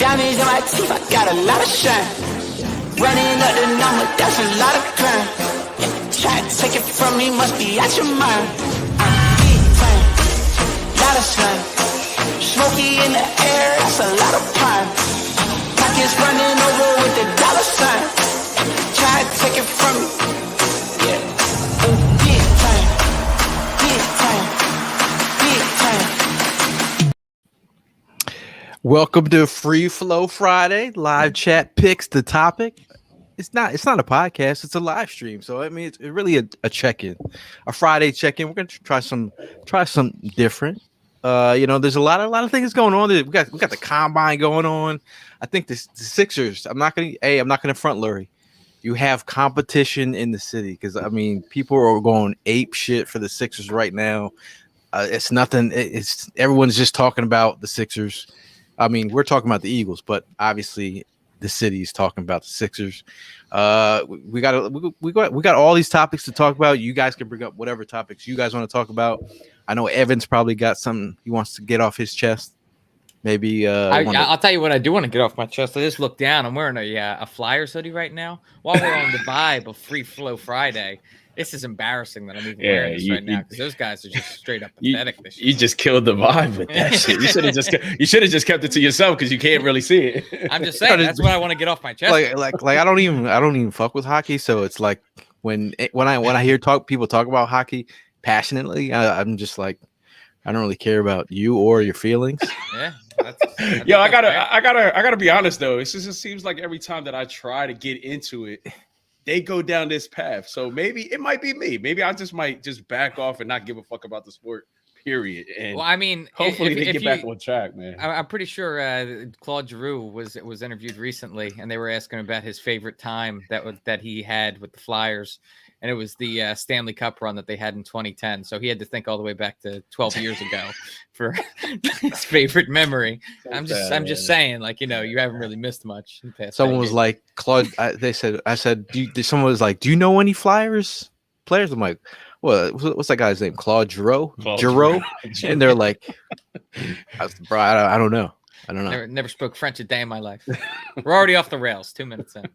Diamonds in my teeth, I got a lot of shine. Running up the number, that's a lot of crime. Try to take it from me, must be out your mind. I'm big time, lot of slime. Smoky in the air, that's a lot of pine. Pockets running over with the dollar sign. Try to take it from me. Yeah. Big time, big time, big time. Welcome to Free Flow Friday. Live chat picks the topic. It's not a podcast, it's a live stream. So I mean it's really a check-in. A Friday check-in. We're gonna try some different. There's a lot of things going on. We got the combine going on. I think the Sixers. I'm not gonna front Lurie. You have competition in the city because I mean people are going ape shit for the Sixers right now. It's nothing. It's everyone's just talking about the Sixers. I mean, we're talking about the Eagles, but obviously the city is talking about the Sixers. We got all these topics to talk about. You guys can bring up whatever topics you guys want to talk about. I know Evan's probably got something he wants to get off his chest. Maybe I'll tell you what I do want to get off my chest. I just looked down. I'm wearing a Flyers hoodie right now while we're on the vibe of Free Flow Friday. This is embarrassing that I'm even wearing this right now because those guys are just straight up pathetic. You just killed the vibe with that shit. You should have just kept it to yourself because you can't really see it. I'm just saying that's what I want to get off my chest. Like I don't even fuck with hockey. So it's like when I hear people talk about hockey passionately, I'm just like I don't really care about you or your feelings. Yeah. I gotta be honest though. It just seems like every time that I try to get into it, they go down this path. So maybe it might be me. Maybe I just might back off and not give a fuck about the sport, period. And well, I mean, hopefully they get back on track, man. I'm pretty sure Claude Giroux was interviewed recently, and they were asking about his favorite time that he had with the Flyers. And it was the Stanley Cup run that they had in 2010. So he had to think all the way back to 12 years ago for his favorite memory. I'm just saying, like, you haven't really missed much in the past. Someone was like, Claude, someone was like, do you know any Flyers players? I'm like, well, what's that guy's name? Claude Giroux? And they're like, bro, I don't know. I don't know. Never spoke French a day in my life. We're already off the rails. 2 minutes in.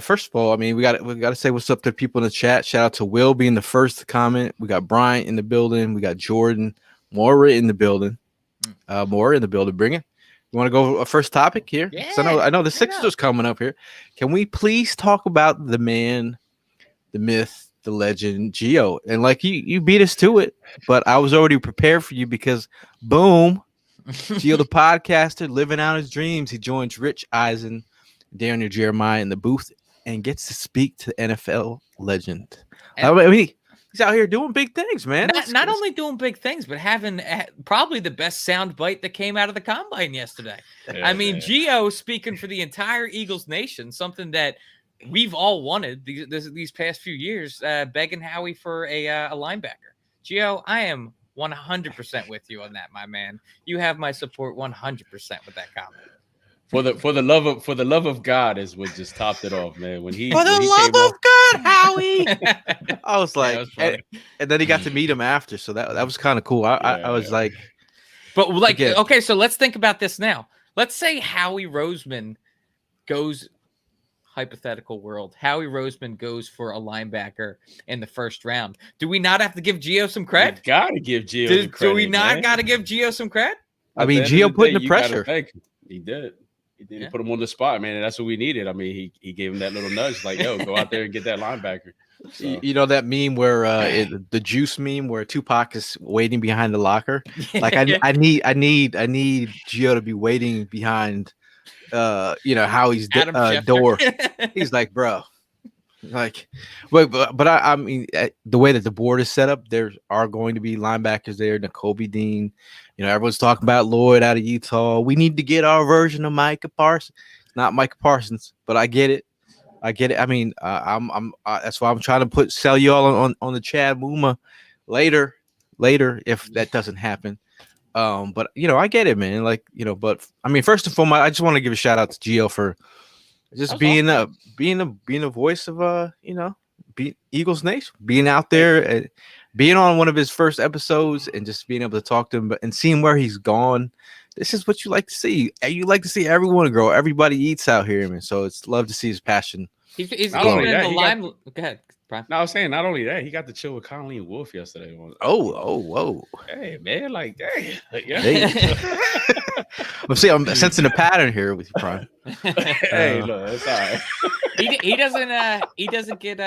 First of all, we got to say what's up to people in the chat. Shout out to Will being the first to comment. We got Bryant in the building. We got Jordan Mora in the building. Bring it. You want to go a first topic here? Yeah. I know the Sixers coming up here. Can we please talk about the man, the myth, the legend, Gio? And like you beat us to it, but I was already prepared for you because boom, Gio the podcaster living out his dreams. He joins Rich Eisen, Daniel Jeremiah in the booth and gets to speak to NFL legend. He's out here doing big things, man. Not only doing big things, but having probably the best sound bite that came out of the combine yesterday. Yeah, Gio speaking for the entire Eagles nation, something that we've all wanted these past few years, begging Howie for a linebacker. Gio, I am 100% with you on that, my man. You have my support 100% with that comment. For the love of God is what just topped it off, man. When he for the love of God, Howie. I was like, and then he got to meet him after, so that was kind of cool. I was like, but like, okay, so let's think about this now. Let's say Howie Roseman goes. Hypothetical world, Howie Roseman goes for a linebacker in the first round. Do we not have to give Gio some cred? You gotta give Gio some credit. Do we not gotta give Gio some cred? I mean, Gio put in the pressure. He did. He put him on the spot, man, and that's what we needed. I mean, he gave him that little nudge, like, yo, go out there and get that linebacker. So. You know that meme where the juice meme where Tupac is waiting behind the locker? Like I need Gio to be waiting behind Howie's door. He's like, bro, like, but I mean, the way that the board is set up, there are going to be linebackers there. Nakobe Dean, everyone's talking about Lloyd out of Utah. We need to get our version of Micah Parsons, not Micah Parsons, but I get it. I mean, that's why I'm trying to sell you all on the Chad Muma later if that doesn't happen. But I get it, man. Like, but I mean, first and foremost, I just want to give a shout out to Gio for just being a voice of Eagles Nation, being out there and being on one of his first episodes and just being able to talk to him and seeing where he's gone. this is what you like to see. You like to see everyone grow. Everybody eats out here, man. So it's love to see his passion. He's Not been only in that, the he got- lime. Go ahead, Brian. No, I was saying not only that, he got to chill with Conley and Wolf yesterday. Whoa. Hey man, like dang, yeah. Hey. I'm sensing a pattern here with you, Prime. Hey, look, it's all right. He doesn't get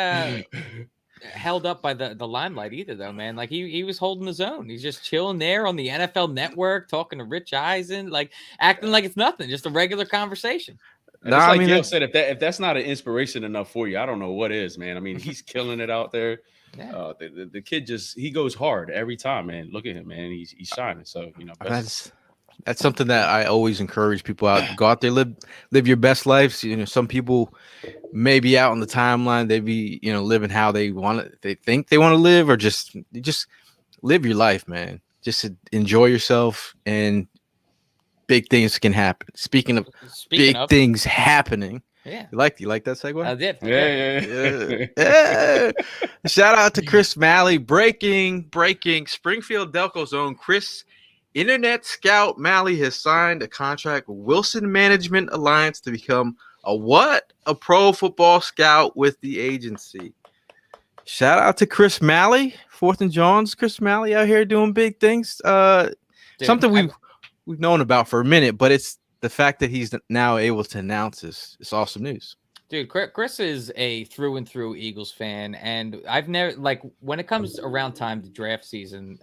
held up by the limelight either, though, man. Like he was holding his own. He's just chilling there on the NFL Network, talking to Rich Eisen, like acting like it's nothing, just a regular conversation. No, it's like Gail said, if that's not an inspiration enough for you, I don't know what is, man. I mean, he's killing it out there. Yeah. The kid he goes hard every time, man. Look at him, man. He's shining. So that's something that I always encourage people out. Go out there, live your best lives. Some people may be out on the timeline. They be living how they think they want to live, or just live your life, man. Just enjoy yourself, and big things can happen. Speaking of things happening, yeah, you like that segue? I did. Yeah. Shout out to Chris Malley. Breaking. Springfield Delco's own Chris, Internet Scout Malley, has signed a contract with Wilson Management Alliance to become a pro football scout with the agency. Shout out to Chris Malley, 4th and Johns. Chris Malley out here doing big things. Something we've known about for a minute, but it's the fact that he's now able to announce this. It's awesome news. Dude, Chris is a through and through Eagles fan, and I've never, like, when it comes around time to draft season,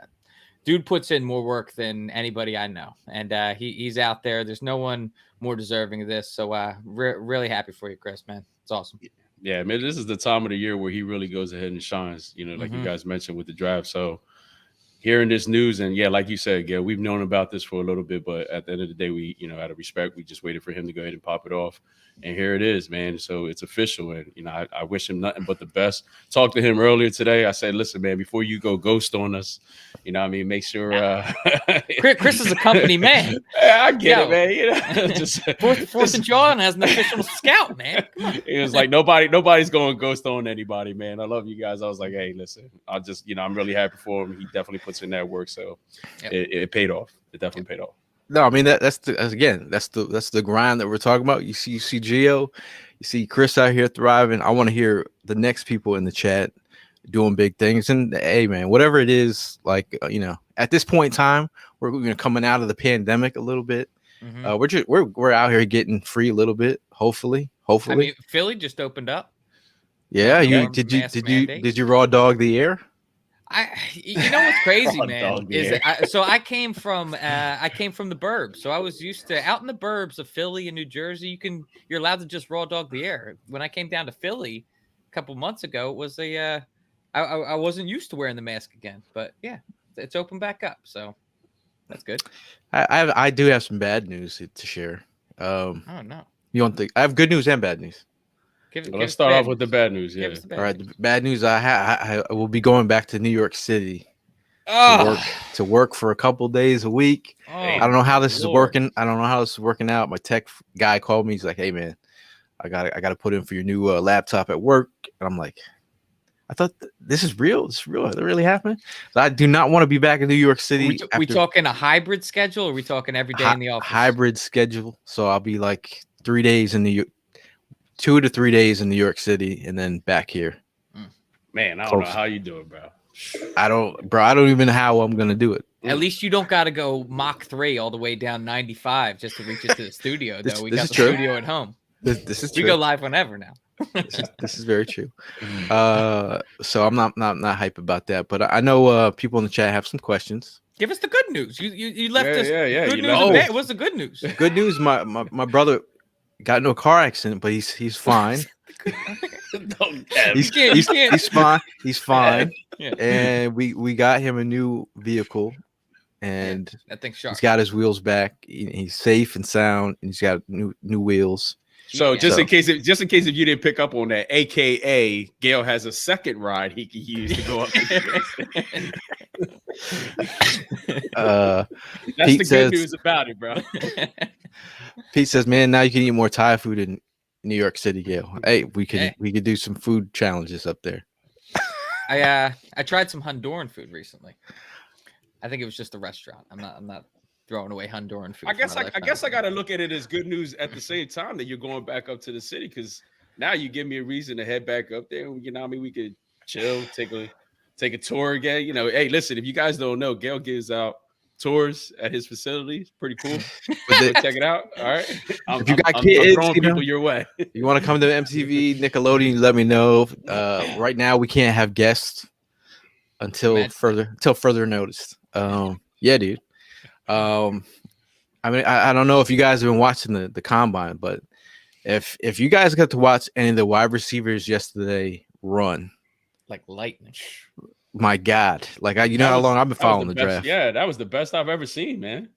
dude puts in more work than anybody I know, and he's out there. There's no one more deserving of this, so really happy for you, Chris, man. It's awesome. Yeah, man, this is the time of the year where he really goes ahead and shines, like you guys mentioned with the draft. So hearing this news, and yeah, like you said, Gail, we've known about this for a little bit, but at the end of the day, we, out of respect, we just waited for him to go ahead and pop it off. And here it is, man. So it's official. And, I wish him nothing but the best. Talked to him earlier today. I said, listen, man, before you go ghost on us, make sure. Chris is a company man. I get it, man. Just Fourth and John has an official scout, man. It was like nobody's going ghost on anybody, man. I love you guys. I was like, hey, listen, I'll just, I'm really happy for him. He definitely puts in that work. So it paid off. It definitely paid off. No, I mean that's the grind that we're talking about. You see Gio, you see Chris out here thriving. I want to hear the next people in the chat doing big things. And hey, man, whatever it is, like at this point in time, we're coming out of the pandemic a little bit. We're out here getting free a little bit. Hopefully. I mean, Philly just opened up. Yeah, did you raw dog the air? What's crazy, man, is that I came from the burbs, so I was used to out in the burbs of Philly and New Jersey. You're allowed to just raw dog the air. When I came down to Philly a couple months ago, it was I wasn't used to wearing the mask again, but yeah, it's open back up, so that's good. I do have some bad news to share. Oh no, I have good news and bad news. Let's start off with the bad news. Yeah. All right. The bad news. I will be going back to New York City to work for a couple days a week. I don't know how this is working. I don't know how this is working out. My tech guy called me. He's like, "Hey, man, I got to put in for your new laptop at work." And I'm like, "I thought this is real. This is real. Is it really happening?" So I do not want to be back in New York City. We talking a hybrid schedule, or are we talking every day in the office? Hybrid schedule. So I'll be like 3 days in New York. 2 to 3 days in New York City and then back here. Man, I don't know how you do it, bro. I don't even know how I'm gonna do it. At least you don't got to go Mach 3 all the way down 95 just to reach into the studio. Though we got the studio at home. This is true. We go live whenever now. This is very true. So I'm not hype about that, but I know people in the chat have some questions. Give us the good news. You left us. Yeah. Good news. What's the good news? Good news. My brother got into a car accident, but he's fine. He's fine. He's fine. Yeah. And we got him a new vehicle, and that thing's sharp. He's got his wheels back. He's safe and sound, and he's got new wheels. So in case if you didn't pick up on that, AKA Gail has a second ride he can use to go up. That's Pete the good news about it, bro. Pete says, "Man, now you can eat more Thai food in New York City, Gail. Hey, we could do some food challenges up there." I tried some Honduran food recently. I think it was just a restaurant. I'm not throwing away Honduran food. I guess I got to look at it as good news at the same time that you're going back up to the city, because now you give me a reason to head back up there. You know, I mean, we could chill, take a tour again. You know, hey, listen, if you guys don't know, Gail gives out tours at his facility. It's pretty cool. Check it out. All right. If you got kids, I'm throwing people your way. You want to come to MTV, Nickelodeon, let me know. Right now we can't have guests until further notice. Yeah, dude. I mean, I don't know if you guys have been watching the combine, but if you guys got to watch any of the wide receivers yesterday run like lightning, my God, like you know how long I've been following the draft. Yeah, that was the best I've ever seen, man.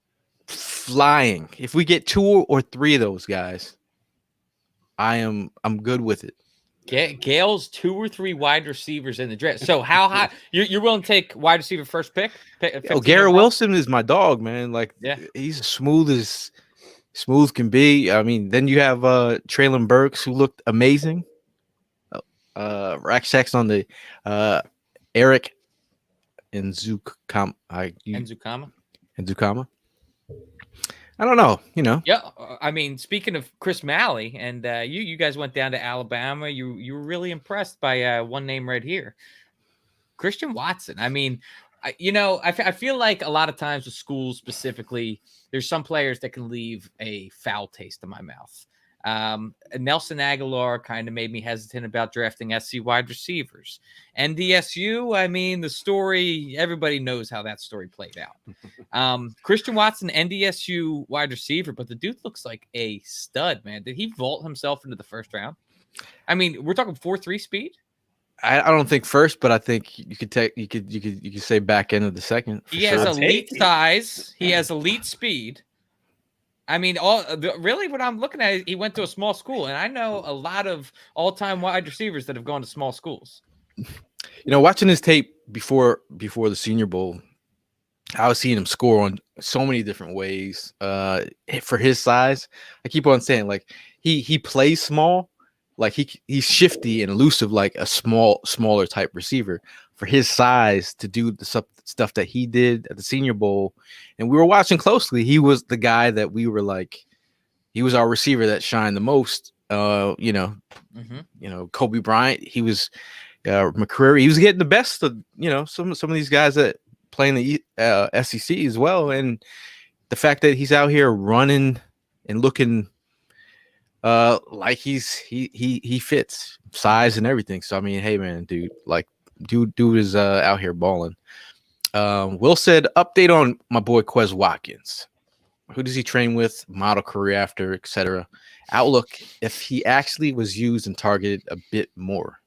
Flying. If we get 2 or 3 of those guys, I'm good with it. Gale's 2 or 3 wide receivers in the draft. So how high you're willing to take wide receiver first pick? Garrett Wilson is my dog, man. Like, yeah, he's as smooth can be. I mean, then you have Traylon Burks, who looked amazing. Rack checks on the Eric Nzukama. I don't know, you know. Yeah, I mean, speaking of Chris Malley, and you guys went down to Alabama. You were really impressed by one name right here, Christian Watson. I mean, I feel like a lot of times with schools specifically, there's some players that can leave a foul taste in my mouth. Nelson Aguilar kind of made me hesitant about drafting SC wide receivers. NDSU, I mean, the story, everybody knows how that story played out. Christian Watson, NDSU wide receiver, but the dude looks like a stud, man. Did he vault himself into the first round? I mean, we're talking 4.3 speed. I don't think first, but I think you could say back end of the second. He has elite size. He has elite speed. I mean, really what I'm looking at, he went to a small school, and I know a lot of all-time wide receivers that have gone to small schools. You know, watching his tape before the Senior Bowl, I was seeing him score on so many different ways. For his size, I keep on saying, like, he plays small, like he's shifty and elusive, like a smaller type receiver. For his size to do the stuff that he did at the Senior Bowl, and we were watching closely, he was the guy that we were like, he was our receiver that shined the most. You know, Kobe Bryant, he was McCreary, he was getting the best of some of these guys that play in the SEC as well, and the fact that he's out here running and looking like he fits size and everything. So I mean, hey man, dude, like. Dude is out here balling. Will said, update on my boy Quez Watkins. Who does he train with? Model career after, etc. Outlook if he actually was used and targeted a bit more.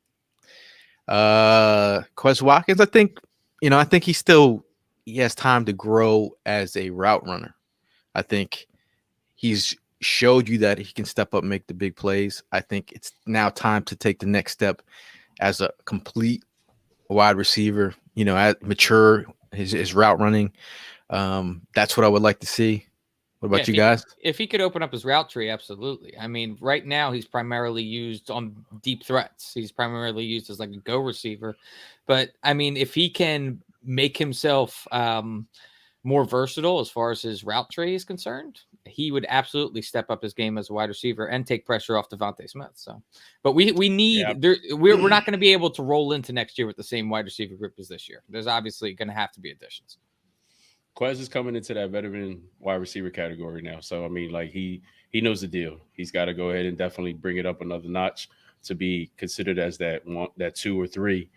Quez Watkins, I think he has time to grow as a route runner. I think he's showed you that he can step up and make the big plays. I think it's now time to take the next step as a complete wide receiver, mature his route running. That's what I would like to see. What about you guys? If he could open up his route tree, absolutely. I mean, right now he's primarily used on deep threats. He's primarily used as like a go receiver. But I mean, if he can make himself more versatile as far as his route tree is concerned, he would absolutely step up his game as a wide receiver and take pressure off Devontae Smith. So, but we need we're not going to be able to roll into next year with the same wide receiver group as this year. There's obviously going to have to be additions. Quez is coming into that veteran wide receiver category now. So I mean, like he knows the deal. He's got to go ahead and definitely bring it up another notch to be considered as that 2 or 3.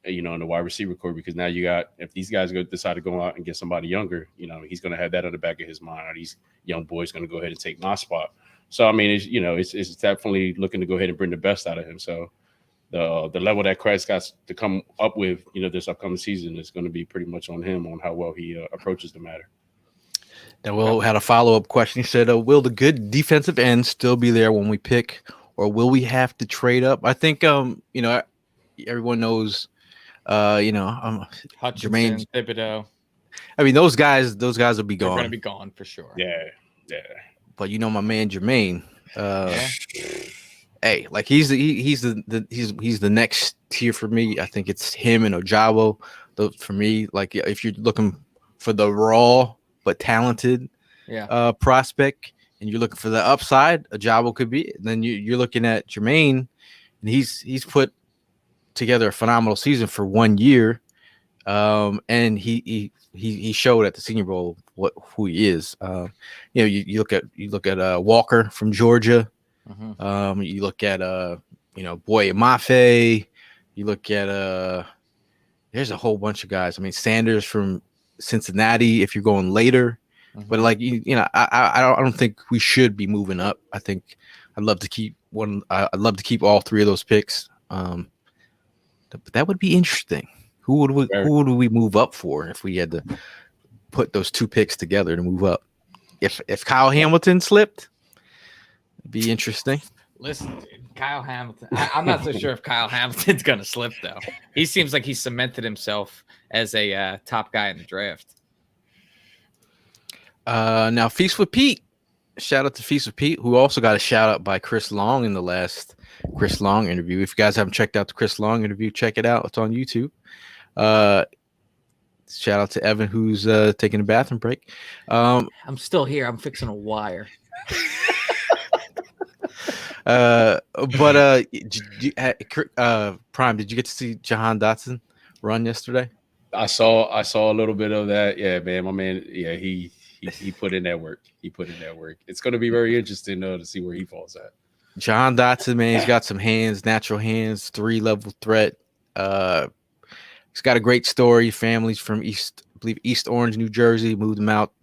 In the wide receiver core, because now you got, if these guys decide to go out and get somebody younger, he's going to have that on the back of his mind. Are these young boys going to go ahead and take my spot? So I mean, it's definitely looking to go ahead and bring the best out of him. So the level that Quez got to come up with, this upcoming season is going to be pretty much on him on how well he approaches the matter. Now, Will had a follow-up question. He said, will the good defensive end still be there when we pick, or will we have to trade up? I think everyone knows. Hutchinson, Jermaine Thibodeau. I mean, those guys will be gone. They're going to be gone for sure. Yeah. But my man Jermaine, hey, like he's the next tier for me. I think it's him and Ojabo. For me, like if you're looking for the raw but talented prospect, and you're looking for the upside, Ajabo could be. And then you're looking at Jermaine, and he's put together a phenomenal season for 1 year, and he showed at the Senior Bowl who he is. You look at Walker from Georgia. You look at Boye Mafe. You look at there's a whole bunch of guys. I mean, Sanders from Cincinnati. If you're going later, but like I don't think we should be moving up. I think I'd love to keep I'd love to keep all three of those picks. But that would be interesting. Who would we move up for if we had to put those two picks together to move up? If Kyle Hamilton slipped, it'd be interesting. Listen, dude, Kyle Hamilton. I'm not so sure if Kyle Hamilton's gonna slip though. He seems like he's cemented himself as a top guy in the draft. Now Feast with Pete. Shout out to Feast with Pete, who also got a shout out by Chris Long in the last Chris Long interview. If you guys haven't checked out the Chris Long interview, check it out. It's on YouTube. Shout out to Evan, who's taking a bathroom break. I'm still here. I'm fixing a wire. Prime, did you get to see Jahan Dotson run yesterday? I saw a little bit of that. Yeah, man, my man. Yeah, he put in that work. It's going to be very interesting to see where he falls at. Jahan Dotson, man, he's got some hands, natural hands, 3-level threat. He's got a great story. Family's from East Orange, New Jersey. Moved him out.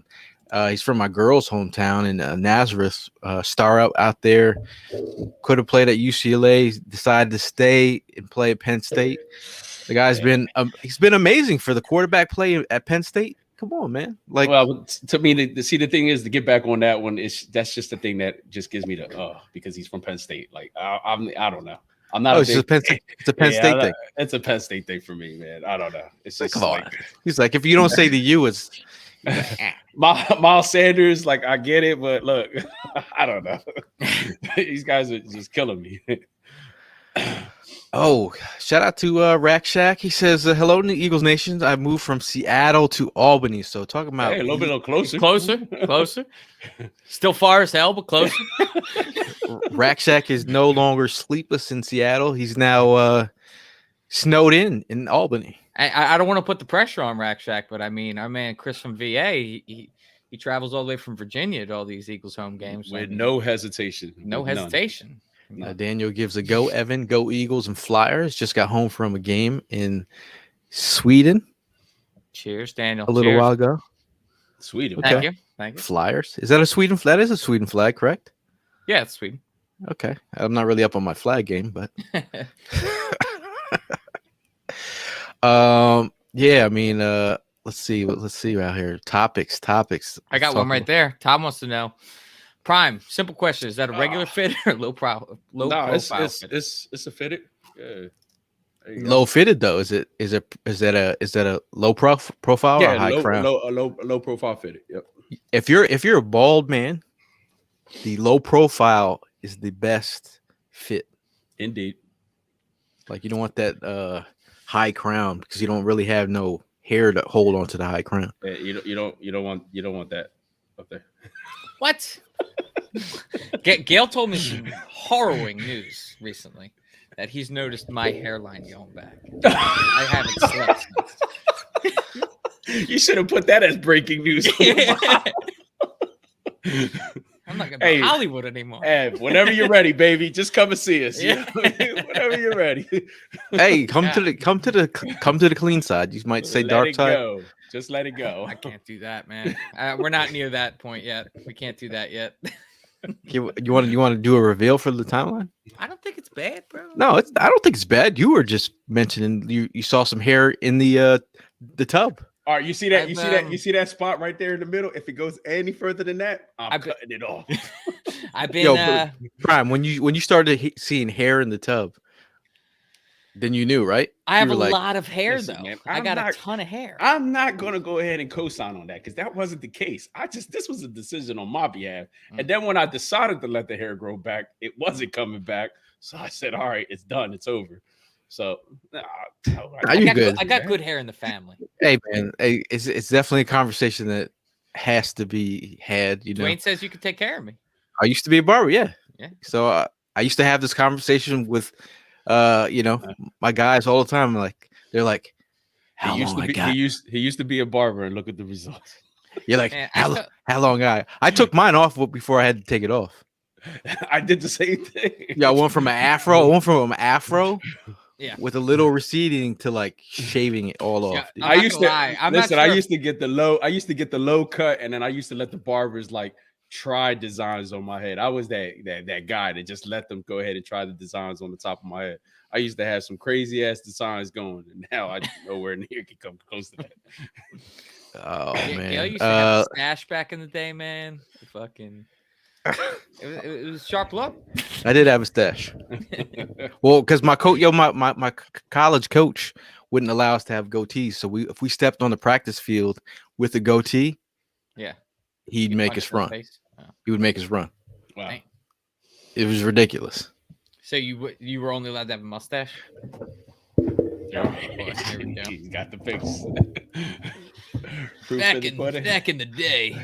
He's from my girl's hometown in Nazareth. Star out there. Could have played at UCLA. Decided to stay and play at Penn State. The guy's been he's been amazing for the quarterback play at Penn State. Come on, man. Like, well, to me, the thing is to get back on that one that's just the thing that just gives me the because he's from Penn State. Like I don't know. I'm not. It's a Penn State thing. It's a Penn State thing for me, man. I don't know. It's just come on. He's like, if you don't say the U, it's Miles Sanders. Like I get it, but look, I don't know. These guys are just killing me. Oh, shout out to Rack Shack. He says, hello to the Eagles Nation. I moved from Seattle to Albany. So talking about a little bit closer. Closer. Still far as hell, but closer. Rack Shack is no longer sleepless in Seattle. He's now snowed in Albany. I don't want to put the pressure on Rack Shack, but I mean, our man Chris from VA, he travels all the way from Virginia to all these Eagles home games. With no hesitation. No hesitation. Daniel gives a go, Evan. Go Eagles and Flyers. Just got home from a game in Sweden. Cheers, Daniel. A little while ago. Sweden. Okay. Thank you. Flyers. Is that a Sweden flag? That is a Sweden flag, correct? Yeah, it's Sweden. Okay. I'm not really up on my flag game, but yeah, I mean, let's see out here. Topics. I got one right there. Tom wants to know. Prime, simple question: is that a regular fit or low profile? It's a fitted. Yeah. Low fitted though. Is that a low profile or high crown? Low profile fitted. Yep. If you're a bald man, the low profile is the best fit. Indeed. Like you don't want that high crown because you don't really have no hair to hold on to the high crown. Yeah, you don't want that up there. What? Gail told me some harrowing news recently that he's noticed my hairline going back. I haven't slept since. You should have put that as breaking news. I'm not gonna be Hollywood anymore. Hey, whenever you're ready, baby, just come and see us. Yeah. Whenever you're ready. Hey, come to the clean side. You might say dark side. Go. Just let it go. I can't do that, man. We're not near that point yet. We can't do that yet. You want to do a reveal for the timeline? I don't think it's bad, bro. No, I don't think it's bad. You were just mentioning you saw some hair in the tub. All right, you see that? You see that spot right there in the middle? If it goes any further than that, I'm cutting it off. I've been Prime when you started seeing hair in the tub. Then you knew, right? I have a lot of hair, though. Man, I got a ton of hair. I'm not gonna go ahead and co-sign on that because that wasn't the case. This was a decision on my behalf. And then when I decided to let the hair grow back, it wasn't coming back. So I said, "All right, it's done. It's over." So I got good hair in the family. Hey, man, it's definitely a conversation that has to be had. You know, Dwayne says you can take care of me. I used to be a barber. Yeah. Yeah. So I used to have this conversation with, my guys all the time. Like they're like, how long I got? He used to be a barber, and look at the results. You're like, Man, how long I took mine off before I had to take it off. I did the same thing. Yeah, I went from an afro Yeah. with a little receding to like shaving it all off. Yeah, dude. I'm not gonna lie. I'm not sure. I used to get the low cut, and then I used to let the barbers like try designs on my head. I was that guy that just let them go ahead and try the designs on the top of my head. I used to have some crazy ass designs going, and now I nowhere near can come close to that. Oh man, Gail used to have a stash back in the day, man. Fucking, it was sharp look. I did have a stash. Well, because my coach, my college coach wouldn't allow us to have goatees. So if we stepped on the practice field with a goatee, yeah, he'd make us run. Oh. He would make us run. Wow, Dang. It was ridiculous. So you were only allowed to have a mustache? there we go. He's got the face. Back in the day.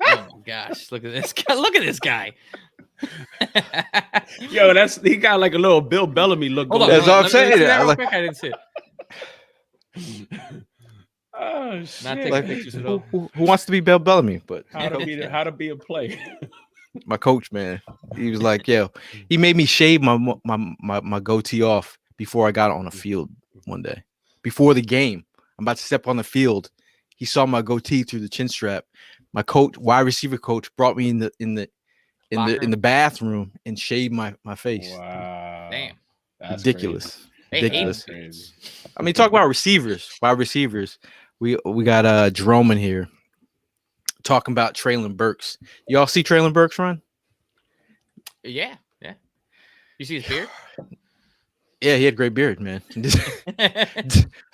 Oh my gosh! Look at this guy! Look at this guy! Yo, he got like a little Bill Bellamy look. Hold on, That's what I'm saying. I didn't see it. Oh shit! Not taking Like, pictures at all. who wants to be Bill Bellamy? But How to be a player. my coach, man, he was like, yo, he made me shave my goatee off before I got on the field one day. Before the game, I'm about to step on the field. He saw my goatee through the chin strap. My coach, wide receiver coach, brought me in the bathroom and shaved my face. Wow, Damn, that's ridiculous. Ridiculous. Crazy. I mean, talk about receivers. Wide receivers. We got Jerome in here talking about Traylon Burks. Y'all see Traylon Burks run? yeah. You see his beard? Yeah, he had a great beard, man.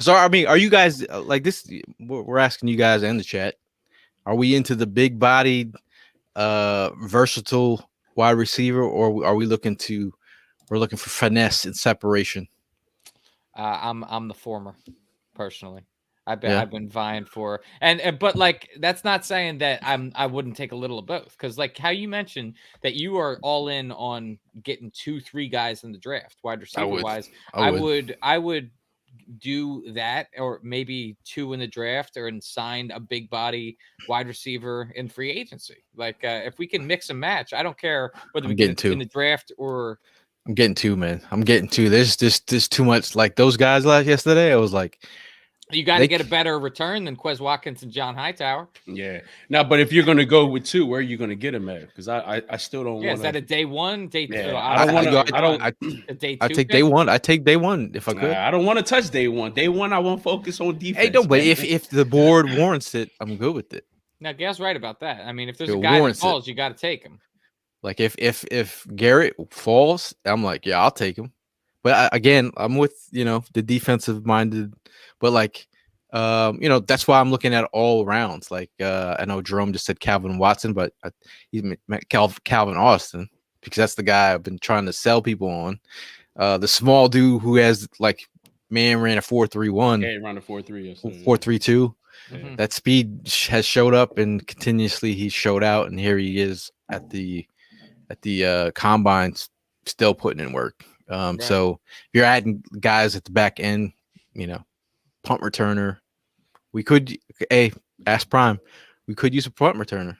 So, I mean, are you guys like this? We're asking you guys in the chat. Are we into the big-bodied, versatile wide receiver, or are we looking for finesse and separation? I'm the former, personally. I've been vying for, but like that's not saying that I wouldn't take a little of both, because like how you mentioned that you are all in on getting 2-3 guys in the draft, wide receiver wise. I would do that, or maybe 2 in the draft, or sign a big body wide receiver in free agency. Like if we can mix and match, I don't care whether we get it in the draft or. I'm getting 2, man. I'm getting 2. There's too much. Like those guys yesterday, I was like, you got to get a better return than Quez Watkins and John Hightower. Yeah. Now, but if you're going to go with 2, where are you going to get him at? Because I still don't want. Yeah, is that a day 1, day 2? Yeah, I don't want to. I take day 1. I take day 1 if I could. I don't want to touch day 1. Day 1, I won't focus on defense. Hey, no, but if the board warrants it, I'm good with it. Now, Gail's right about that. I mean, if there's a guy that falls, you got to take him. Like if Garrett falls, I'm like, yeah, I'll take him. But again, I'm with the defensive minded, but like that's why I'm looking at all rounds. Like I know Jerome just said Calvin Watson, but he meant Calvin Austin, because that's the guy I've been trying to sell people on. The small dude who has ran a 4.31. Yeah, he ran a 4.3. 4.32. Mm-hmm. That speed has showed up, and continuously he showed out, and here he is at the combines still putting in work. Right. So if you're adding guys at the back end, punt returner, we could ask Prime, we could use a punt returner.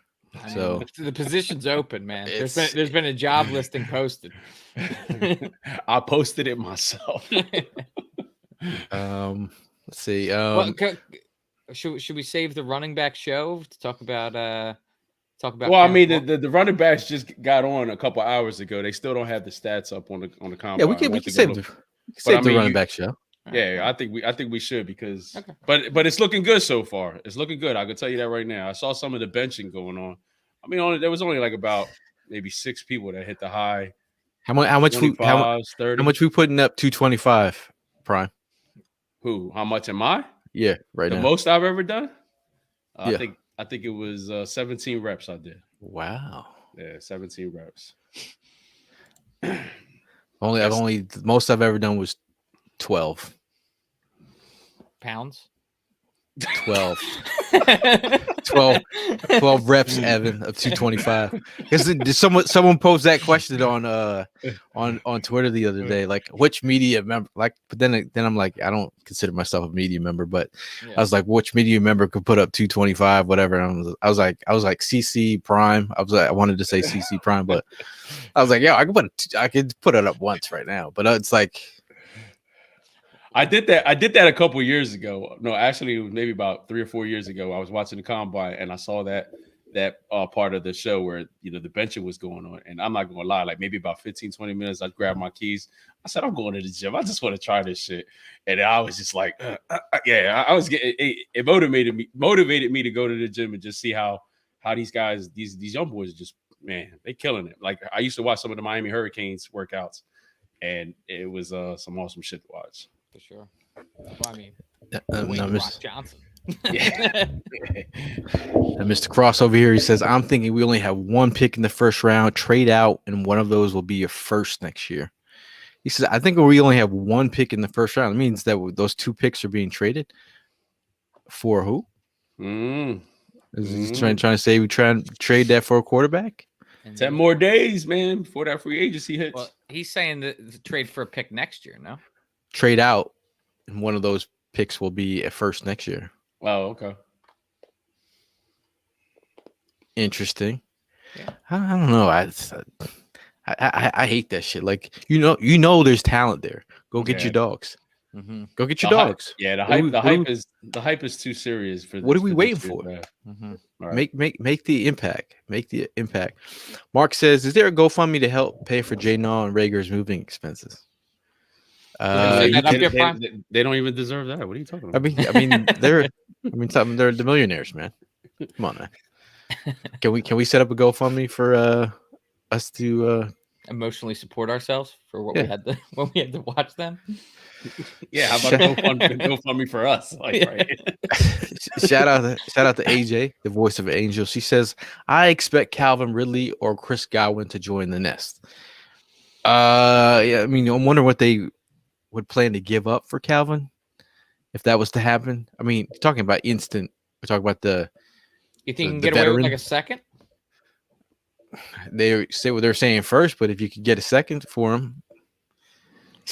So the position's open, man. There's been a job listing posted. I posted it myself. Let's see. Should we save the running back show to talk about? Well, I mean, the running backs just got on a couple hours ago. They still don't have the stats up on the combine. Yeah, we can save the running back show. Yeah, I think we should, because but it's looking good so far. It's looking good. I can tell you that right now. I saw some of the benching going on. I mean, there was only like about maybe 6 people that hit the high. How much we putting up 225 Prime? Who? How much am I? Yeah, right now. The most I've ever done? I think it was 17 reps I did. Wow. Yeah, 17 reps. The most I've ever done was 12 pounds. 12. 12 reps, Evan, of 225. Because someone posed that question on Twitter the other day, like which media member, like, but then I'm like, I don't consider myself a media member, but I was like, which media member could put up 225, whatever. And I was like CC Prime. I wanted to say CC Prime, but I was like, yeah, I could put it up once right now, but it's like. I did that a couple years ago. No, actually, it was maybe about 3 or 4 years ago. I was watching the combine and I saw that part of the show where the benching was going on. And I'm not gonna lie, like maybe about 15, 20 minutes, I grabbed my keys. I said, I'm going to the gym. I just want to try this shit. And I was just like, yeah, I was getting it motivated me to go to the gym and just see how these guys, these young boys, just, man, they killing it. Like I used to watch some of the Miami Hurricanes workouts, and it was some awesome shit to watch. For sure. Well, I mean, Rock Johnson. Yeah. And Mr. Cross over here, he says, I'm thinking we only have one pick in the first round, trade out, and one of those will be your first next year. He says, I think we only have one pick in the first round. It means that those 2 picks are being traded for who? Is he trying to say we try and trade that for a quarterback? 10 more days, man, before that free agency hits. Well, he's saying that the trade for a pick next year, no? Trade out, and one of those picks will be a first next year. Oh, okay. Interesting. Yeah. I don't know. I hate that shit. Like there's talent there. Go get your dogs. Mm-hmm. Go get your dogs. The hype is too serious for this. What are we waiting for? Mm-hmm. Right. Make the impact. Make the impact. Mark says, is there a GoFundMe to help pay for Jay Naw and Rager's moving expenses? They don't even deserve that. What are you talking about? I mean, they're the millionaires, man. Come on, man. Can we set up a GoFundMe for us to emotionally support ourselves for what we had to watch them? Yeah, how about GoFundMe for us? Like, right. Shout out to AJ, the voice of Angel. She says, I expect Calvin Ridley or Chris Godwin to join the nest. Yeah, I mean, I'm wondering what they would plan to give up for Calvin if that was to happen. I mean, talking about instant, we're talking about you think you can get away with like a second? They say what they're saying first, but if you could get a second for him,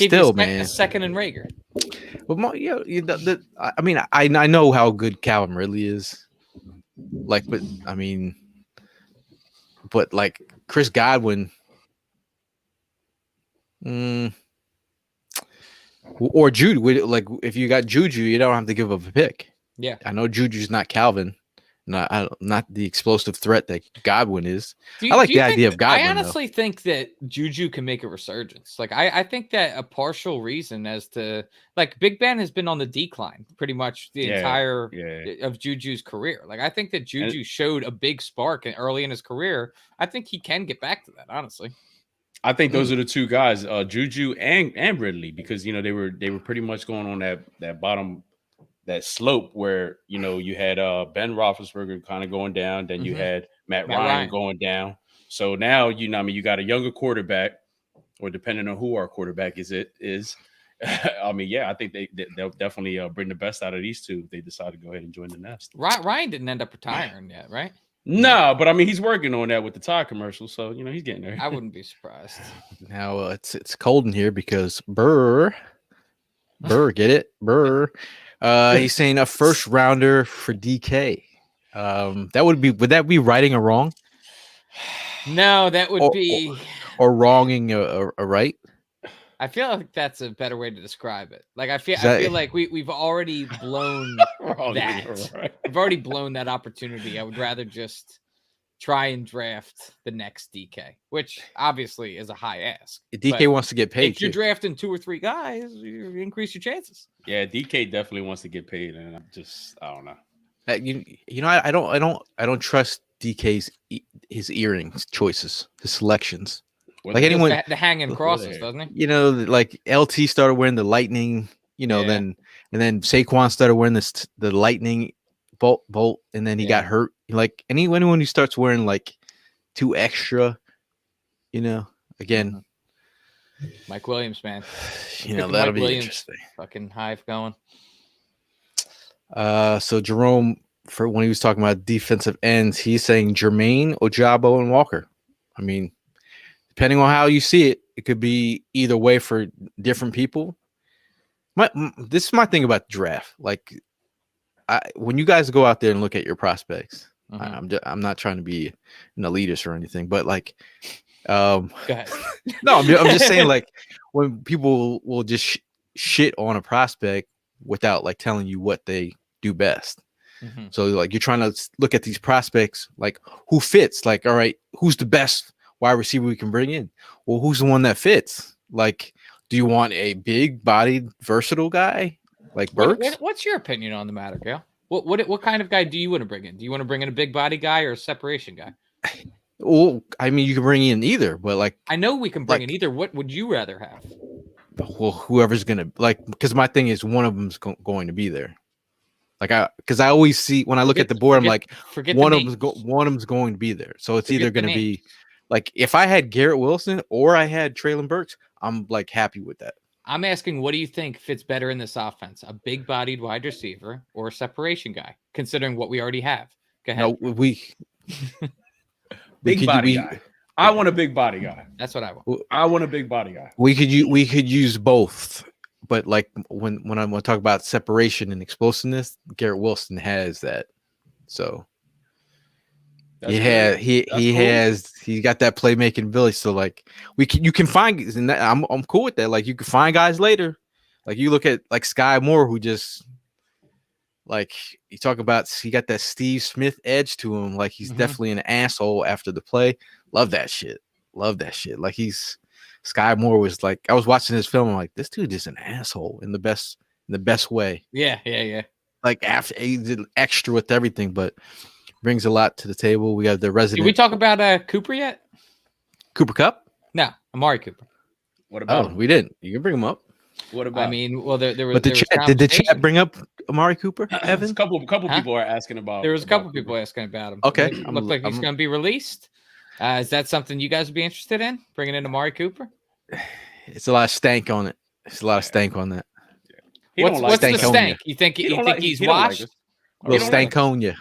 man, a second in Rager. Well, I mean, I know how good Calvin Ridley is, like, but I mean, but like Chris Godwin, or Juju. Like, if you got Juju, you don't have to give up a pick. Yeah, I know Juju's not Calvin. Not the explosive threat that Godwin is. I like the idea of Godwin. I honestly think that Juju can make a resurgence. Like I think that a partial reason as to like Big Ben has been on the decline pretty much the entire of Juju's career. Like I think that Juju showed a big spark early in his career. I think he can get back to that. Honestly, I think those are the two guys, Juju and Ridley, because they were pretty much going on that bottom. That slope where you had Ben Roethlisberger kind of going down, then you had Matt Ryan going down. So now you got a younger quarterback, or depending on who our quarterback is. I mean, yeah, I think they'll definitely bring the best out of these two if they decide to go ahead and join the nest. Ryan didn't end up retiring yet, right? No, but I mean he's working on that with the Tide commercial, so he's getting there. I wouldn't be surprised. Now it's cold in here because Burr, get it, Burr. He's saying a first rounder for DK. Would that be righting a wrong? No, that would be or wronging a right. I feel like that's a better way to describe it. Like I feel like we've already blown that. Right. We've already blown that opportunity. I would rather just try and draft the next DK, which obviously is a high ask. DK wants to get paid. If you're drafting 2 or 3 guys, you increase your chances. Yeah, DK definitely wants to get paid, and I don't know. I don't trust DK's his earrings choices, his selections. Like anyone, the hanging crosses, doesn't he? Like LT started wearing the lightning. Then Saquon started wearing the lightning bolt, and then he got hurt. Like anyone who starts wearing like 2 extra, again. Mike Williams, man. That'll be interesting. Fucking hive going. So Jerome, for when he was talking about defensive ends, he's saying Jermaine, Ojabo, and Walker. I mean, depending on how you see it, it could be either way for different people. This is my thing about the draft. Like, when you guys go out there and look at your prospects, I'm not trying to be an elitist or anything, but like, Go ahead. no, I'm just saying, like, when people will just shit on a prospect without like telling you what they do best. So like, you're trying to look at these prospects, like, who fits. Like, all right, who's the best wide receiver we can bring in? Well, who's the one that fits? Like, do you want a big bodied versatile guy like Burks? What's your opinion on the matter, Gail? What kind of guy do you want to bring in? Do you want to bring in a big body guy or a separation guy? Well, I mean, you can bring in either, but like, I know we can bring in either. What would you rather have? Well, whoever's gonna, like, because my thing is one of them's going to be there. Like, because I always see when I look at the board, I'm like, one of them's going to be there. So it's either going to be like, if I had Garrett Wilson or I had Traylon Burks, I'm like happy with that. I'm asking, what do you think fits better in this offense? A big bodied wide receiver or a separation guy, considering what we already have? Go ahead. No, big body guy. I want a big body guy. That's what I want. I want a big body guy. We could use both, but like when I want to talk about separation and explosiveness, Garrett Wilson has that. So he's got that playmaking ability. So like you can find, and I'm cool with that. Like, you can find guys later. Like, you look at like Sky Moore, who just, like, you talk about, he got that Steve Smith edge to him. Like, he's definitely an asshole after the play. Love that shit. Like, Sky Moore was like, I was watching this film, I'm like, this dude is an asshole in the best way. Yeah. Like, after he did extra with everything, but brings a lot to the table. We have the resident. Did we talk about Cooper yet? Cooper Kupp? No, Amari Cooper. What about him? We didn't. You can bring him up. What about? I mean, well, there was. But did the chat bring up Amari Cooper? Evan? A couple people are asking about. There was a couple people asking about him. Okay, Looked like he's going to be released. Is that something you guys would be interested in, bringing in Amari Cooper? It's a lot of stank on it. What's the stank? You think he's washed? Little stank on you.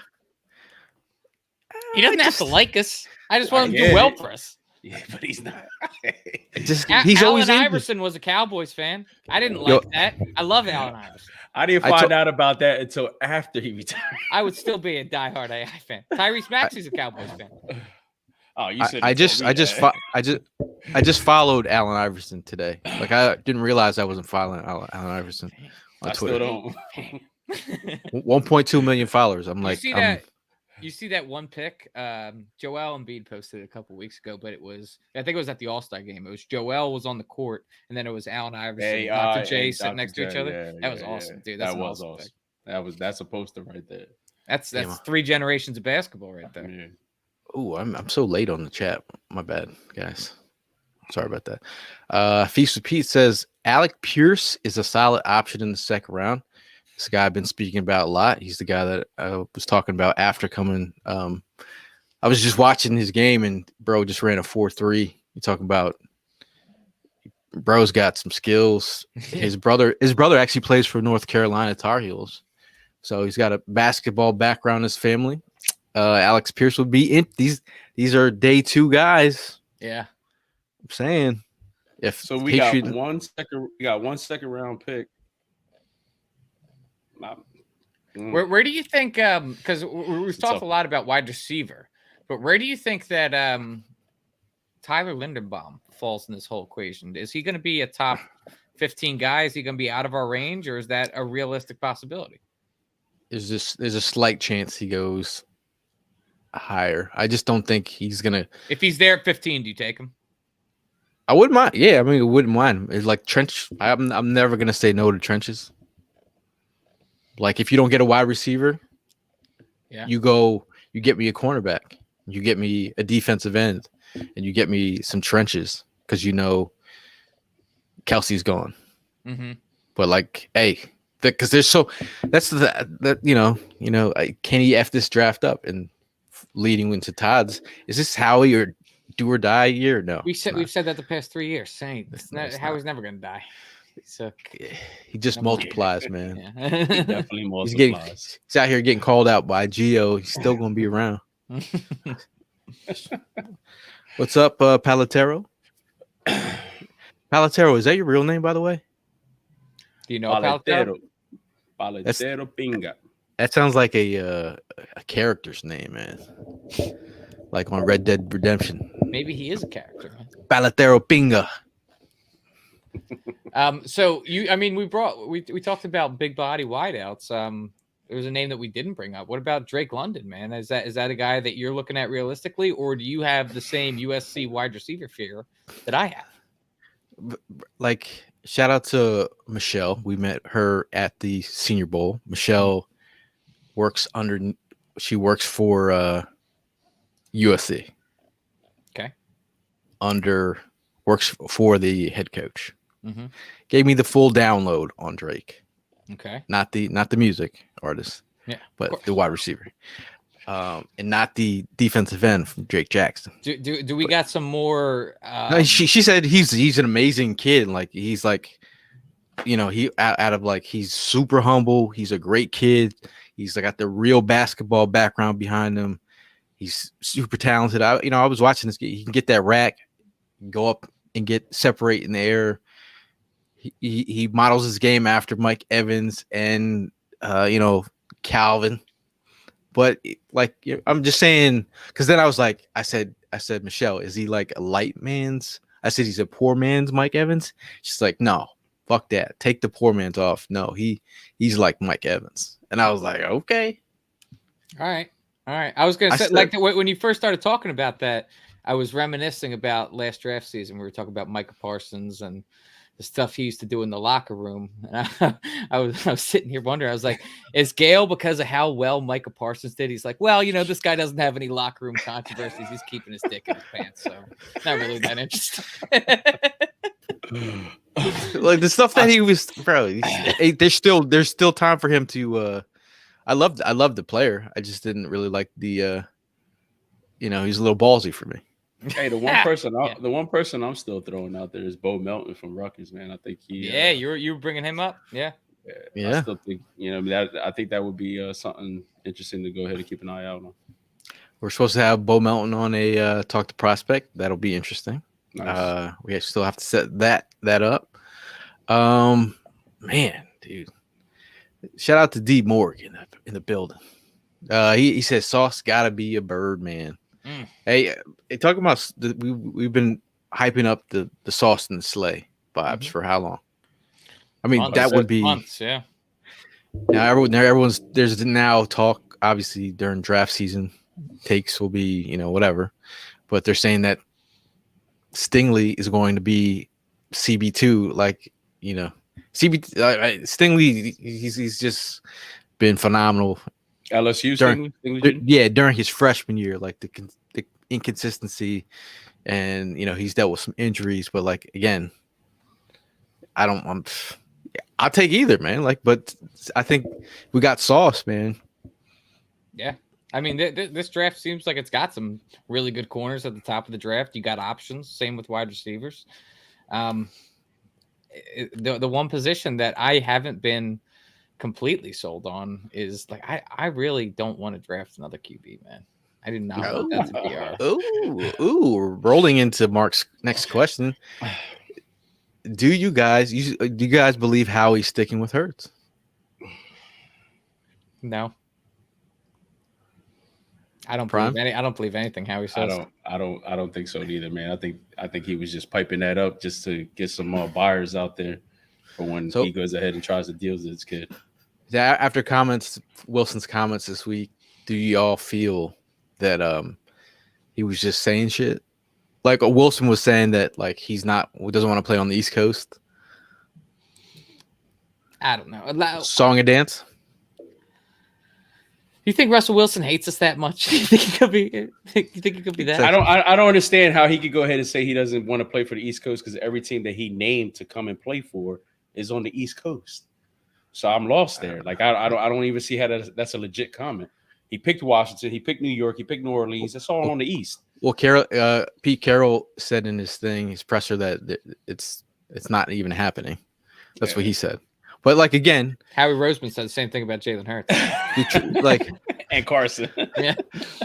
He doesn't have to like us. I just want him to do well for us. Yeah, but he's not. He's always Allen Iverson was a Cowboys fan. I didn't like that. I love Allen Iverson. I didn't find out about that until after he retired. I would still be a diehard AI fan. Tyrese Maxey's a Cowboys fan. Oh, you said I just followed Allen Iverson today. Like, I didn't realize I wasn't following Allen Iverson on Twitter. Still don't. 1.2 million followers. I'm like, you see that one pic? Joel Embiid posted a couple weeks ago, but I think it was at the All-Star game. It was Joel was on the court, and then it was Allen Iverson and Dr. J sitting next to each other. That was awesome, dude. That was awesome. That's a poster right there. That's 3 generations of basketball right there. Yeah. Oh, I'm so late on the chat. My bad, guys. Sorry about that. Feast with Pete says Alec Pierce is a solid option in the second round. This guy I've been speaking about a lot. He's the guy that I was talking about after coming. I was just watching his game, and bro just ran a 4.3. You talking about bro's got some skills. His brother actually plays for North Carolina Tar Heels, so he's got a basketball background in his family. Alex Pierce would be in these are day 2 guys. Yeah, I'm saying. We got one second round pick. Where do you think? Because we've talked a lot about wide receiver, but where do you think that Tyler Linderbaum falls in this whole equation? Is he going to be a top 15 guy? Is he going to be out of our range, or is that a realistic possibility? There's a slight chance he goes higher. I just don't think he's gonna. If he's there at 15, do you take him? I wouldn't mind. Yeah, I mean, I wouldn't mind. It's like Trench. I'm never gonna say no to trenches. Like, if you don't get a wide receiver, you get me a cornerback, you get me a defensive end, and you get me some trenches because Kelsey's gone. But like, hey, because there's can he F this draft up and leading into Todd's? Is this Howie or do or die year? No, we've said that the past 3 years. Saying Howie's never going to die. He just multiplies, man. Yeah. He definitely He's multiplies. he's out here getting called out by Gio. He's still gonna be around. What's up, Palatero? Palatero, is that your real name, by the way? Do you know Palatero? Paletero Pinga. That sounds like a character's name, man. Like on Red Dead Redemption. Maybe he is a character. Man. Palatero Pinga. So we talked about big body wideouts. There was a name that we didn't bring up. What about Drake London, man? Is that a guy that you're looking at realistically, or do you have the same USC wide receiver fear that I have? Like, shout out to Michelle. We met her at the Senior Bowl. Michelle works for USC. Okay. Works for the head coach. Mm-hmm. Gave me the full download on Drake. Okay. Not the music artist. Yeah. But the wide receiver. And not the defensive end from Drake Jackson. Do we got some more? No, she said he's an amazing kid. Like he's like, he out of like he's super humble. He's a great kid. He's like got the real basketball background behind him. He's super talented. I was watching this. He can get that rack, go up and separate in the air. He models his game after Mike Evans and Calvin. But like I'm just saying, because then I was like, I said, Michelle, is he like a light man's? I said he's a poor man's Mike Evans. She's like, no, fuck that. Take the poor man's off. No, he's like Mike Evans. And I was like, okay. All right. I was gonna say, when you first started talking about that, I was reminiscing about last draft season. We were talking about Micah Parsons and the stuff he used to do in the locker room. And I was sitting here wondering, I was like, is Gale because of how well Micah Parsons did? He's like, well, this guy doesn't have any locker room controversies. He's keeping his dick in his pants. So not really that interesting. Like the stuff that he was, bro, there's still time for him to, I love the player. I just didn't really like the, he's a little ballsy for me. Hey, the one person I'm still throwing out there is Bo Melton from Rutgers, man. I think he. Yeah, you were bringing him up. Yeah. I still think I think that would be something interesting to go ahead and keep an eye out on. We're supposed to have Bo Melton on a Talk to Prospect. That'll be interesting. Nice. We still have to set that up. Man, dude. Shout out to D Morgan in the building. He says Sauce gotta be a bird, man. Hey, talking about we've been hyping up the Sauce and the Slay vibes for how long? I mean, that would be months, yeah. Now there's now talk, obviously during draft season, takes will be whatever, but they're saying that Stingley is going to be CB2, like Stingley. He's just been phenomenal. LSU during his freshman year, like the inconsistency, and he's dealt with some injuries, but like again, I'll take either, man. Like, but I think we got Sauce, man. Yeah, I mean this draft seems like it's got some really good corners at the top of the draft. You got options, same with wide receivers. The one position that I haven't been completely sold on is like I really don't want to draft another QB, man. I did not want that to be our. Ooh, rolling into Mark's next question. Do you guys believe Howie's sticking with Hurts? No. I don't believe anything Howie says. I don't think so either, man. I think he was just piping that up just to get some more buyers out there for when he goes ahead and tries to deal with his kid. After Wilson's comments this week, do y'all feel that he was just saying shit? Like Wilson was saying that like doesn't want to play on the East Coast. I don't know. Song and dance. You think Russell Wilson hates us that much? You think it could be that? I don't understand how he could go ahead and say he doesn't want to play for the East Coast because every team that he named to come and play for is on the East Coast. So I'm lost there. Like I don't even see how that's a legit comment. He picked Washington, he picked New York, he picked New Orleans. That's all on the East. Well, Pete Carroll said in his presser that it's not even happening. That's what he said. But like again, Howie Roseman said the same thing about Jalen Hurts. like and Carson. Yeah.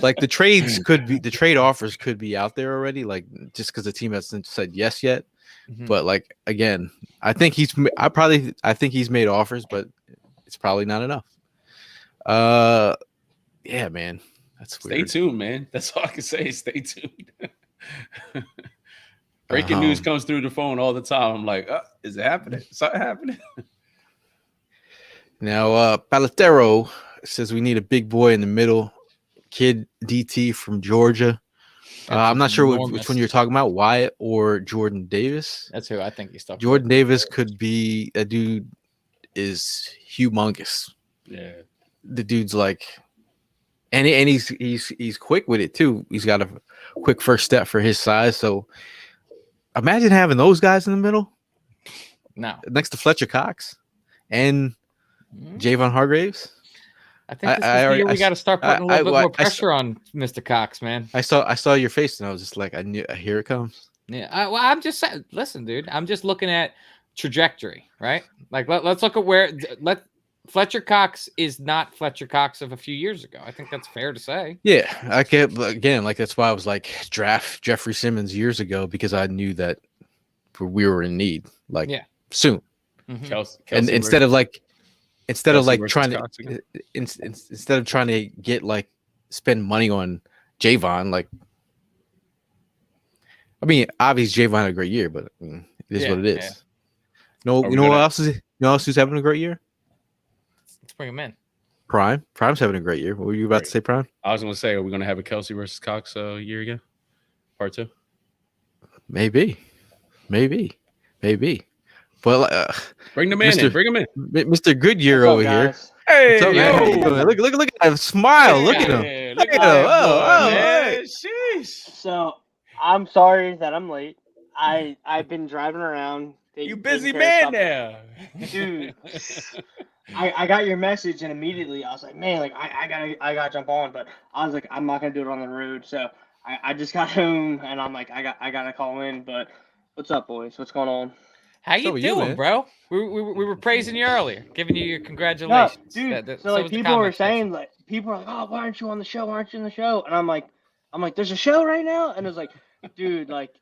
Like the trade offers could be out there already. Like just because the team hasn't said yes yet. Mhm. But like again, I think he's made offers, but it's probably not enough. Yeah, man. That's weird. Stay tuned, man. That's all I can say. Stay tuned. Breaking news comes through the phone all the time. I'm like, is it happening? Is something happening? Now, Palatero says we need a big boy in the middle. Kid DT from Georgia. I'm not sure which one you're talking about, Wyatt or Jordan Davis. That's who I think he's talking Jordan Davis could be a dude is humongous. Yeah. The dude's like, and he's quick with it too. He's got a quick first step for his size. So imagine having those guys in the middle. No. Next to Fletcher Cox and Javon Hargraves. I think this is the year we got to start putting a little bit more pressure on Mr. Cox, man. I saw your face and I was just like, here it comes. Yeah. I'm just saying, listen, dude, I'm just looking at trajectory, right? Like let's look at Fletcher Cox is not Fletcher Cox of a few years ago. I think that's fair to say. Yeah, I can't again. Like that's why I was like draft Jeffrey Simmons years ago because I knew that we were in need. Like soon. Mm-hmm. Kelsey and instead of trying to get like spend money on Javon, like I mean, obviously Javon had a great year, but I mean, it is what it is. Yeah. You know what else who's having a great year? Let's bring him in. Prime's having a great year. What were you about to say, Prime? I was going to say, are we going to have a Kelsey versus Cox year again? Part 2? Maybe. But bring the man in. Bring him in. Mr. Goodyear over here. Hey, look at that smile. Look at him. Look at him. Sheesh. So I'm sorry that I'm late. I've been driving around. You busy man now, dude. I got your message and immediately I was like, man, like I gotta jump on, but I was like, I'm not gonna do it on the road. So I just got home and I'm like, I gotta call in. But what's up, boys? What's going on? How you doing, bro? We were praising you earlier, giving you your congratulations. No, dude. So like people were saying, like people are like, oh, why aren't you on the show? Why aren't you on the show? And I'm like, there's a show right now, and it was like, dude, like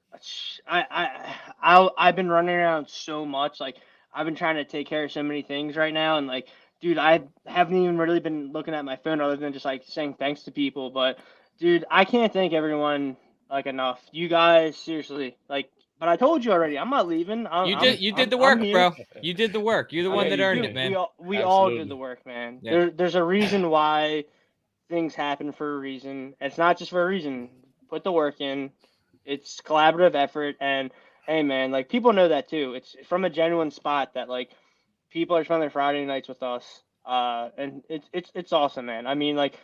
I've been running around so much, like I've been trying to take care of so many things right now, and like, dude, I haven't even really been looking at my phone other than just like saying thanks to people. But dude, I can't thank everyone like enough. You guys, seriously, like. But I told you already, I'm not leaving. You did the work, bro. You did the work. You're the one that earned it, man. We all did the work, man. Yeah. There's a reason why things happen for a reason. It's not just for a reason. Put the work in. It's collaborative effort, and hey, man, like people know that too. It's from a genuine spot that like people are spending their Friday nights with us, and it's awesome, man. I mean, like,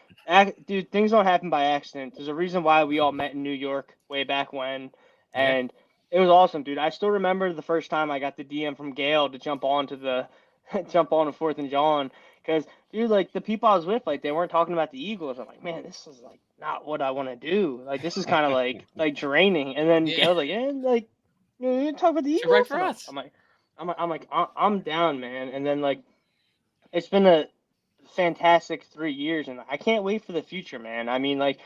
dude, things don't happen by accident. There's a reason why we all met in New York way back when, and. It was awesome, dude. I still remember the first time I got the DM from Gail to jump on to 4th and John, because dude, like the people I was with, like they weren't talking about the Eagles. I'm like, man, this is like not what I want to do. Like this is kind of like draining. And then Gail's like, yeah, like you talk about the Eagles. Right for us. I'm like, I'm down, man. And then like, it's been a fantastic 3 years, and I can't wait for the future, man. I mean, like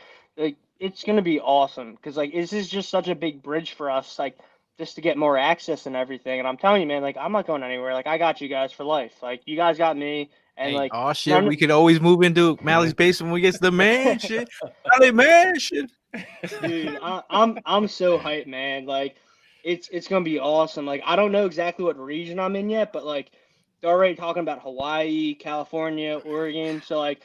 it's gonna be awesome because like this is just such a big bridge for us, like just to get more access and everything. And I'm telling you, man, like I'm not going anywhere. Like I got you guys for life. Like you guys got me. And like, oh shit, we could always move into Mally's basement when we get to the mansion. Mally mansion. Dude, I'm so hyped, man. Like it's gonna be awesome. Like I don't know exactly what region I'm in yet, but like they're already talking about Hawaii, California, Oregon. So like.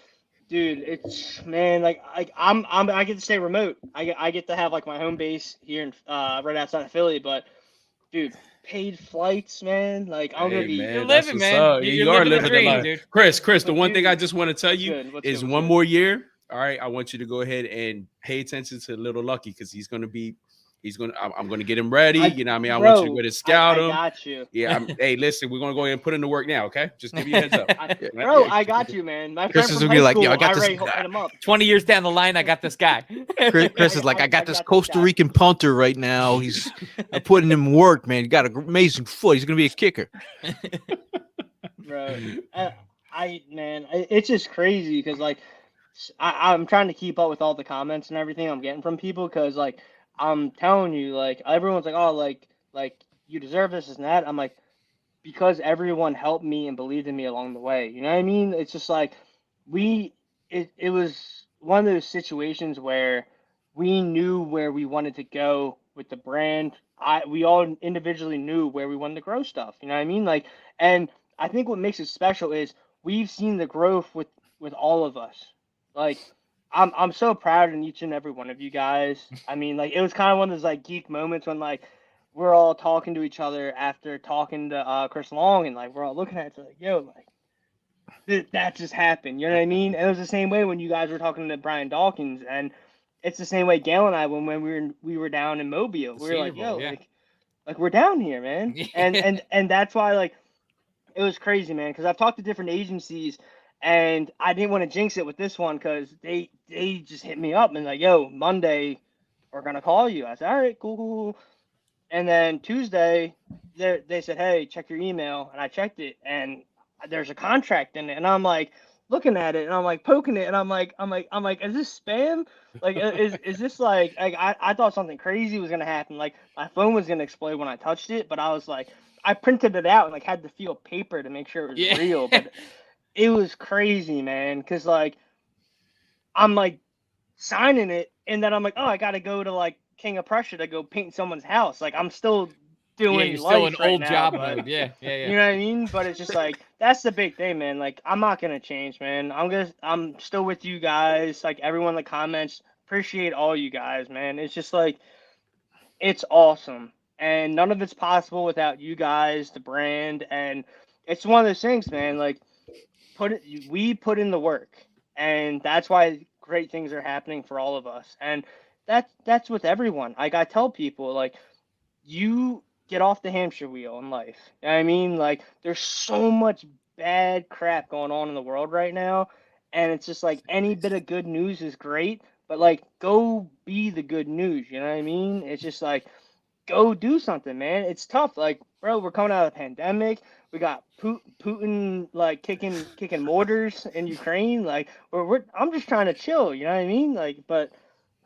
Dude, it's man, like I get to stay remote. I get to have like my home base here in right outside of Philly, but dude, paid flights, man. Like I'm gonna be you're living, man. You are living the life, dude. Chris, the one thing I just want to tell you is one more year. All right, I want you to go ahead and pay attention to Little Lucky because he's gonna be I'm gonna get him ready. You know what I mean? I bro, want you to go to scout him. I got you. Yeah. Hey, listen, we're gonna go ahead and put in the work now. Okay, just give you a heads up. Bro, I got you, man. My Chris friend is from gonna be high like, school, yo, I got this already guy. hit him up. 20 years down the line, I got this guy. Chris is like, I got this Costa Rican punter right now. He's putting him work, man. He got an amazing foot. He's gonna be a kicker. Bro, it's just crazy because like I'm trying to keep up with all the comments and everything I'm getting from people because like I'm telling you, like everyone's like, oh, like you deserve this and that. I'm like, because everyone helped me and believed in me along the way. You know what I mean? It's just like it was one of those situations where we knew where we wanted to go with the brand. We all individually knew where we wanted to grow stuff. You know what I mean? Like, and I think what makes it special is we've seen the growth with all of us. Like, I'm so proud in each and every one of you guys. I mean, like, it was kind of one of those like geek moments when like we're all talking to each other after talking to Chris Long, and like we're all looking at each other like, yo, like that just happened. You know what I mean? And it was the same way when you guys were talking to Brian Dawkins, and it's the same way Gail and I when we were down in Mobile. We were like, yo, like we're down here, man. And that's why like it was crazy, man, because I've talked to different agencies and I didn't want to jinx it with this one because they just hit me up and like, yo, Monday we're gonna call you. I said, all right, cool. And then Tuesday they said, hey, check your email, and I checked it and there's a contract in it, and I'm like looking at it and I'm like poking it and I'm like, is this spam? Like, is this like I thought something crazy was gonna happen, like my phone was gonna explode when I touched it, but I was like, I printed it out and like had to feel paper to make sure it was real, but it was crazy, man, because like I'm like signing it and then I'm like, oh, I gotta go to like King of Prussia to go paint someone's house. Like I'm still doing you're still in right old now, job but, mode. Yeah. You know what I mean? But it's just like that's the big thing, man. Like I'm not gonna change, man. I'm still with you guys. Like everyone in the comments, appreciate all you guys, man. It's just like it's awesome. And none of it's possible without you guys, the brand, and it's one of those things, man. Like we put in the work, and that's why great things are happening for all of us. And that's with everyone. Like I tell people, like you get off the hamster wheel in life. You know what I mean? Like there's so much bad crap going on in the world right now, and it's just like any bit of good news is great, but like go be the good news. You know what I mean? It's just like go do something, man. It's tough. Like, bro, we're coming out of the pandemic. We got Putin like kicking mortars in Ukraine. Like, I'm just trying to chill. You know what I mean? Like, but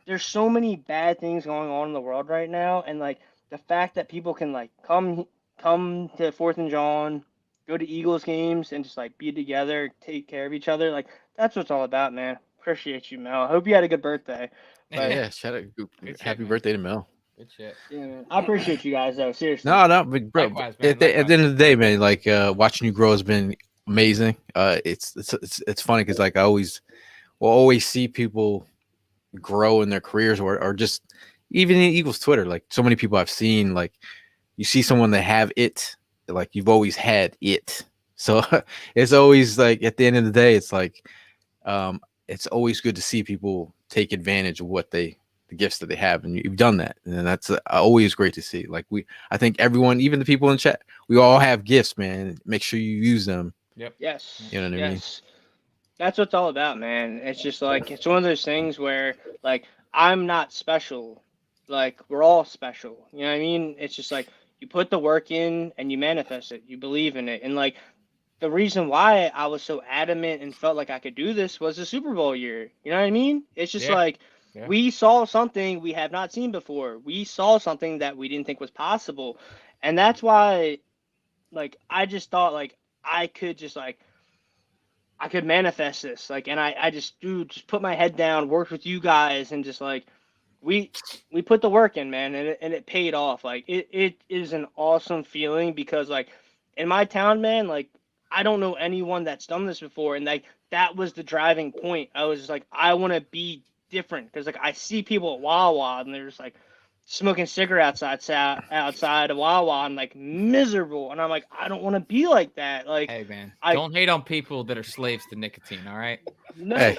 there's so many bad things going on in the world right now, and like the fact that people can like come to 4th and John, go to Eagles games, and just like be together, take care of each other. Like that's what it's all about, man. Appreciate you, Mel. I hope you had a good birthday. But, yeah, shout out, happy birthday to Mel. Good shit. Yeah, man. I appreciate you guys though. Seriously. No, but bro, Likewise, man, at the end of the day, man, like watching you grow has been amazing. It's funny because like will always see people grow in their careers or just even in Eagles Twitter. Like so many people I've seen, like you see someone that have it, like you've always had it. So it's always like at the end of the day, it's like it's always good to see people take advantage of the gifts that they have, and you've done that, and that's always great to see. Like I think everyone, even the people in chat, we all have gifts, man. Make sure you use them. Yep. Yes. You know what I mean? That's what it's all about, man. It's just like it's one of those things where like I'm not special, like we're all special. You know what I mean? It's just like you put the work in and you manifest it. You believe in it, and like the reason why I was so adamant and felt like I could do this was the Super Bowl year. You know what I mean? It's just like. Yeah. We saw something we have not seen before. We saw something that we didn't think was possible. And that's why, like, I just thought, like, I could manifest this. Like, and I just put my head down, worked with you guys, and just, like, we put the work in, man, and it paid off. Like, it is an awesome feeling because, like, in my town, man, like, I don't know anyone that's done this before. And, like, that was the driving point. I was just like, I want to be different because like I see people at Wawa and they're just like smoking cigarettes outside of Wawa and like miserable, and I'm like, I don't want to be like that. Like, hey man, don't hate on people that are slaves to nicotine. All right. No. Hey.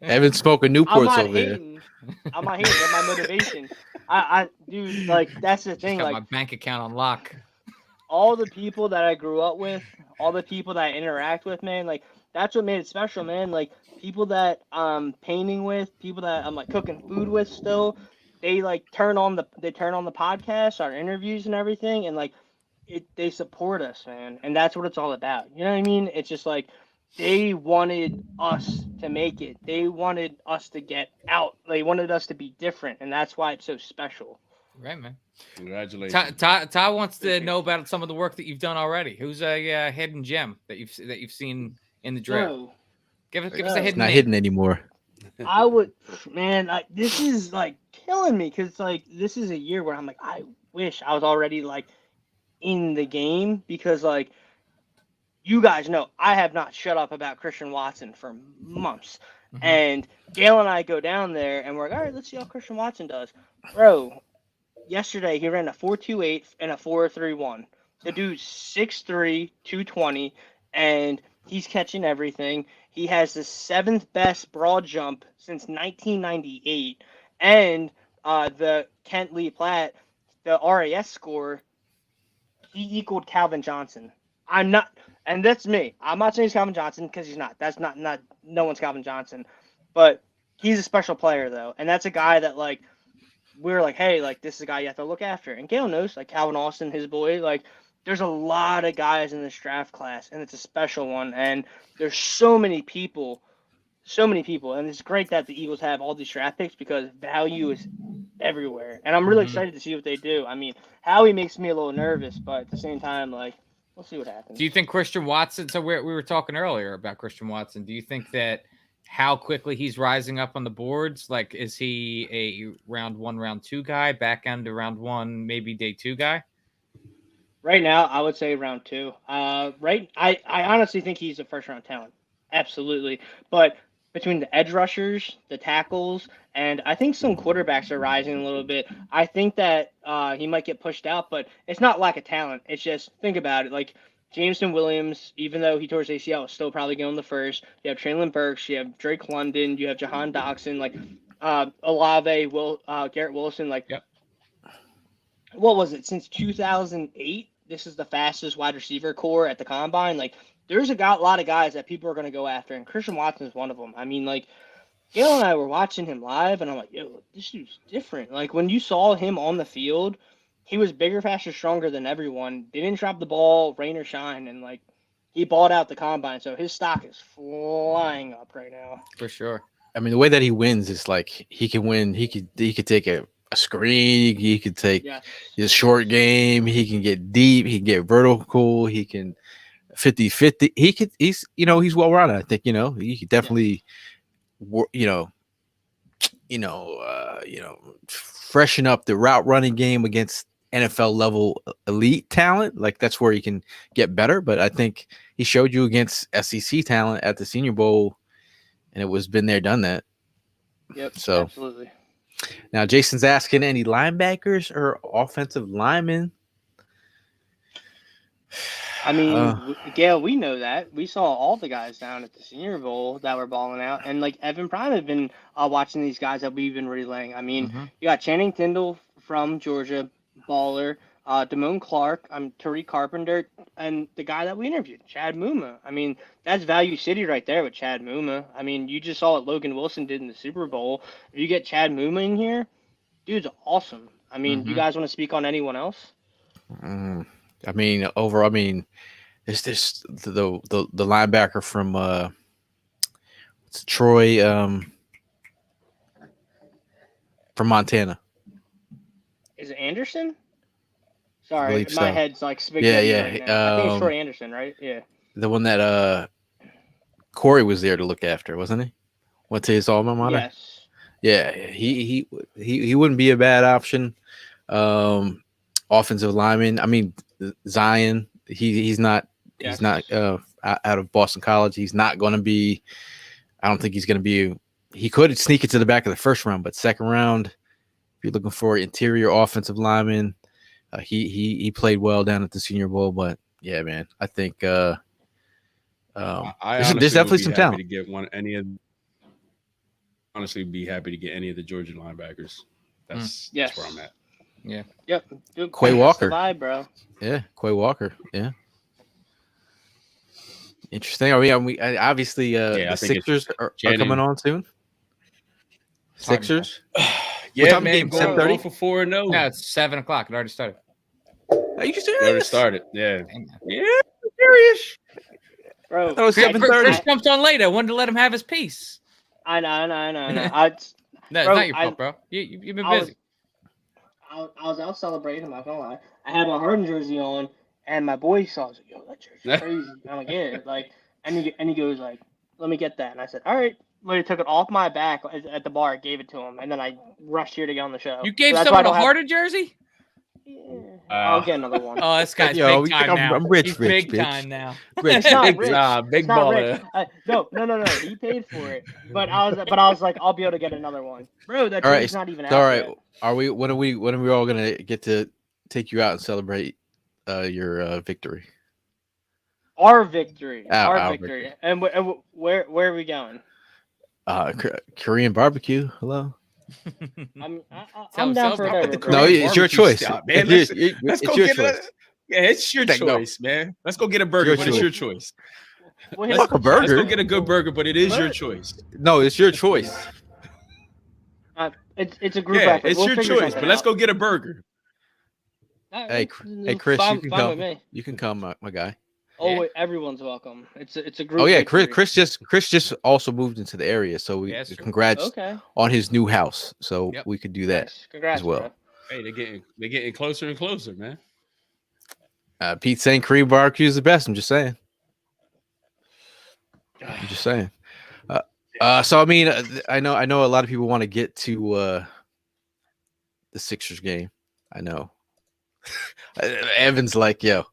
I've been smoking Newports over there. I'm not hating. That's my motivation. Dude, like that's the Just thing. got Like my bank account on lock. all the people that I grew up with, all the people that I interact with, man, like that's what made it special, man. Like people that I'm painting with, people that I'm like cooking food with still, they like turn on the podcast, our interviews and everything, and like they support us, man. And that's what it's all about. You know what I mean? It's just like they wanted us to make it. They wanted us to get out. They wanted us to be different, and that's why it's so special. Right, man. Congratulations. Ty wants to know about some of the work that you've done already. Who's a hidden gem that you've seen in the draft? So, Give us a It's hidden not name. hidden anymore. I would, man. This is like killing me because like this is a year where I'm like, I wish I was already like in the game because like you guys know I have not shut up about Christian Watson for months, and Gail and I go down there and we're like, all right, let's see how Christian Watson does, bro. Yesterday he ran a 4.28 and a 4.31. The dude's 6'3", 220, and he's catching everything. He has the 7th best broad jump since 1998, and the Kent Lee Platt, the RAS score, he equaled Calvin Johnson. I'm not, and that's me. I'm not saying he's Calvin Johnson because he's not. That's not no one's Calvin Johnson, but he's a special player though, and that's a guy that like we're like, hey, like this is a guy you have to look after. And Gail knows, like Calvin Austin, his boy, like there's a lot of guys in this draft class, and it's a special one. And there's so many people, and it's great that the Eagles have all these draft picks because value is everywhere. And I'm really excited to see what they do. I mean, Howie makes me a little nervous, but at the same time, like we'll see what happens. Do you think Christian Watson? So we were talking earlier about Christian Watson. Do you think that how quickly he's rising up on the boards? Like, is he a round 1, round 2 guy, back end to round 1, maybe day 2 guy? Right now, I would say round 2. I honestly think he's a first round talent. Absolutely. But between the edge rushers, the tackles, and I think some quarterbacks are rising a little bit. I think that he might get pushed out, but it's not lack of talent. It's just, think about it. Like, Jameson Williams, even though he tore his ACL, is still probably going the first. You have Traylon Burks, you have Drake London, you have Jahan Doxson, like Olave, Garrett Wilson. Like, yep. What was it? Since 2008, this is the fastest wide receiver core at the combine. Like, there's a lot of guys that people are going to go after, and Christian Watson is one of them. I mean, like, Gail and I were watching him live, and I'm like, yo, this dude's different. Like, when you saw him on the field, he was bigger, faster, stronger than everyone. They didn't drop the ball, rain or shine, and, like, he balled out the combine. So his stock is flying up right now. For sure. I mean, the way that he wins is like he can win. He could take a screen. He could take his short game. He can get deep. He can get vertical. He can 50-50. He's well rounded. I think he could definitely freshen up the route running game against NFL level elite talent. Like that's where he can get better. But I think he showed you against SEC talent at the Senior Bowl, and it was been there, done that. Yep. So absolutely. Now Jason's asking any linebackers or offensive linemen. I mean, Gail, we know that. We saw all the guys down at the Senior Bowl that were balling out. And, like, Evan Prime had been watching these guys that we've been relaying. I mean, you got Channing Tindall from Georgia, baller, Damone Clark, Tariq Carpenter, and the guy that we interviewed, Chad Muma. I mean, that's Value City right there with Chad Muma. I mean, you just saw what Logan Wilson did in the Super Bowl. If you get Chad Muma in here, dude's awesome. I mean, you guys want to speak on anyone else? I mean, it's this the linebacker from Troy from Montana. Is it Anderson? Sorry, my head's like spaghetti right now. I think it's Troy Anderson, right? Yeah. The one that Corey was there to look after, wasn't he? Went to his alma mater. Yes. Yeah, he wouldn't be a bad option. Offensive lineman. I mean, Zion. He's not out of Boston College. He's not going to be. I don't think he's going to be. He could sneak it to the back of the first round, but second round, if you're looking for interior offensive lineman, he played well down at the Senior Bowl. But yeah, man, I think there's definitely some talent. Honestly, be happy to get any of the Georgia linebackers. That's where I'm at. Yeah. Yep. Dude, Quay Walker. Vibe, bro. Yeah, Quay Walker. Yeah. Interesting. Are we obviously the Sixers are coming on soon? Sixers? Yeah, time man. game? Going for 4-0. No, it's 7 o'clock. It already started. Are you serious? It already started. Yeah. Yeah, serious. Bro, I thought it was Chris 7:30. jumped on late. I wanted to let him have his piece. I know. No, Bro, it's not your fault, bro. You've been busy. I was out celebrating. I'm not gonna lie. I had my Harden jersey on, and my boy saw. I was like, "Yo, that jersey's crazy." I'm like, "Yeah." Like, and he goes like, "Let me get that." And I said, "All right." Literally took it off my back at the bar, gave it to him, and then I rushed here to get on the show. You gave someone a Harden jersey? Yeah, I'll get another one. Oh, this guy's Yo, big time now. I'm rich, He's rich, big bitch. time now. Rich. It's not rich. Big It's not baller. rich. No. He paid for it, but I was like, I'll be able to get another one, bro. That All right, jersey's not even out all right. yet. Are we? When are we all gonna get to take you out and celebrate your victory? Our victory. Our Our victory. And where are we going? Korean barbecue. Hello. I'm down for whatever. bro. No, it's your choice, man. It's Let's go your get choice. it's your Like, no. choice, man. Let's go get a burger, Your but it's choice. your choice. Well, Fuck a Let's burger. go get a good burger, but it is your choice. No, it's your choice. it's a group Yeah, effort. it's We'll your figure choice, something but let's out. go get a burger. Hey, Chris, Fine- you can fine come. with me. You can come, my guy. Oh, Yeah. wait, everyone's welcome. It's a group. Oh yeah, victory. Chris just also moved into the area, so we Yeah, that's true. congrats Okay. on his new house. So Yep. we could do that. Nice. Congrats, as well. bro. Hey, they're getting closer and closer, man. Pete saying Korean barbecue is the best. I'm just saying. So I mean, I know a lot of people want to get to the Sixers game. I know. Evan's like, yo,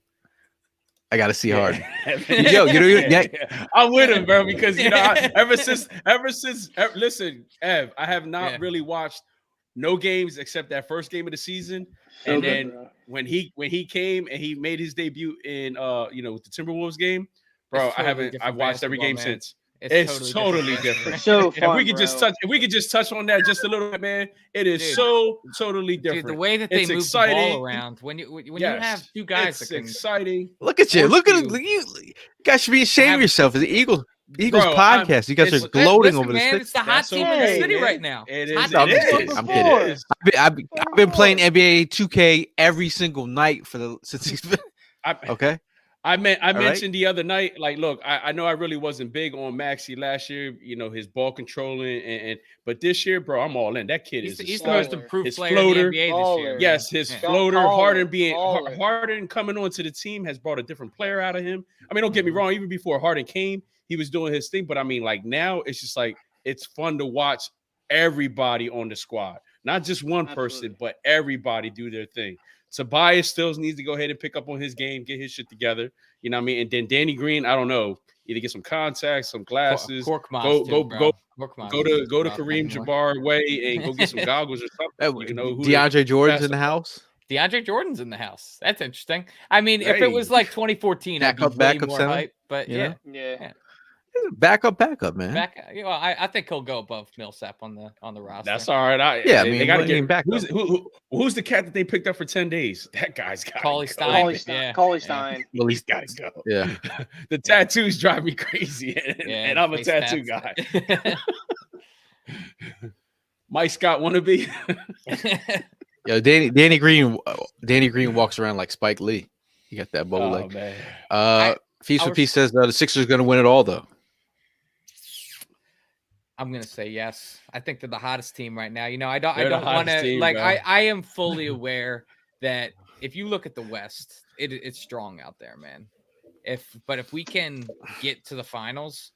I gotta see Harden. Yo, I'm with him, bro, because ever since listen, Ev, I have not really watched no games except that first game of the season. And then when he came and he made his debut in with the Timberwolves game, bro, I've watched every game since. It's totally different. So fun, If we could just touch on that just a little bit, man. It is so totally different. Dude, the way that they move the ball around when you have two guys that can exciting. Look at you. Look at you. You guys should be ashamed of yourself. It's the Eagles podcast. You guys are gloating over man, this. it's the hot team in the city right now. It It's is. hot It team. is. I'm kidding. I've been playing NBA 2K every single night since he's been. Okay. I mentioned the other night, like, look, I know I really wasn't big on Maxey last year, his ball controlling, but this year, bro, I'm all in. That kid is He's the most improved his player floater, in the NBA this year. Yes, his Yeah. floater, Baller. Harden coming onto the team has brought a different player out of him. I mean, don't get me wrong, even before Harden came, he was doing his thing, but I mean, like, now it's just like it's fun to watch everybody on the squad, not just one person, but everybody do their thing. Tobias still needs to go ahead and pick up on his game, get his shit together. You know what I mean? And then Danny Green, I don't know, either get some contacts, some glasses, go to Kareem Jabbar way and go get some goggles or something. DeAndre Jordan's in the house. DeAndre Jordan's in the house. That's interesting. I mean, if it was like 2014, I'd be way more hype. But yeah. Backup, man. I think he'll go above Millsap on the roster. That's all right. I mean, they got to get back. Who's the cat that they picked up for 10 days? That guy's got Cauley Stein. Cauley Stein. Well, he's got to go. Yeah. The tattoos drive me crazy, and I'm a tattoo guy. Mike Scott wannabe. Yo, Danny Green walks around like Spike Lee. He got that bow leg. Man. Feast for Peace says the Sixers are going to win it all, though. I'm gonna say yes. I think they're the hottest team right now. I don't want to like. I am fully aware that if you look at the West, it's strong out there, man. But if we can get to the finals,